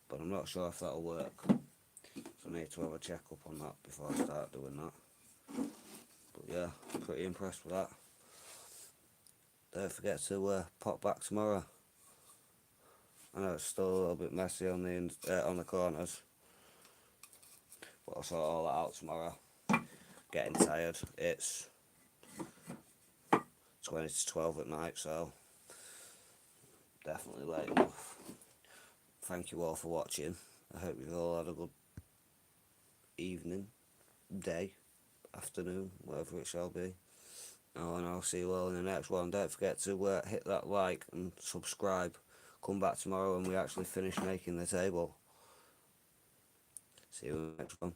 But I'm not sure if that'll work. So I need to have a check up on that before I start doing that. But yeah, pretty impressed with that. Don't forget to pop back tomorrow. I know it's still a little bit messy on the corners, but I'll sort all that out tomorrow. Getting tired. It's 20 to 12 at night, so definitely late enough. Thank you all for watching. I hope you've all had a good evening, day, afternoon, whatever it shall be. Oh, and I'll see you all in the next one. Don't forget to hit that like and subscribe. Come back tomorrow when we actually finish making the table. See you in the next one.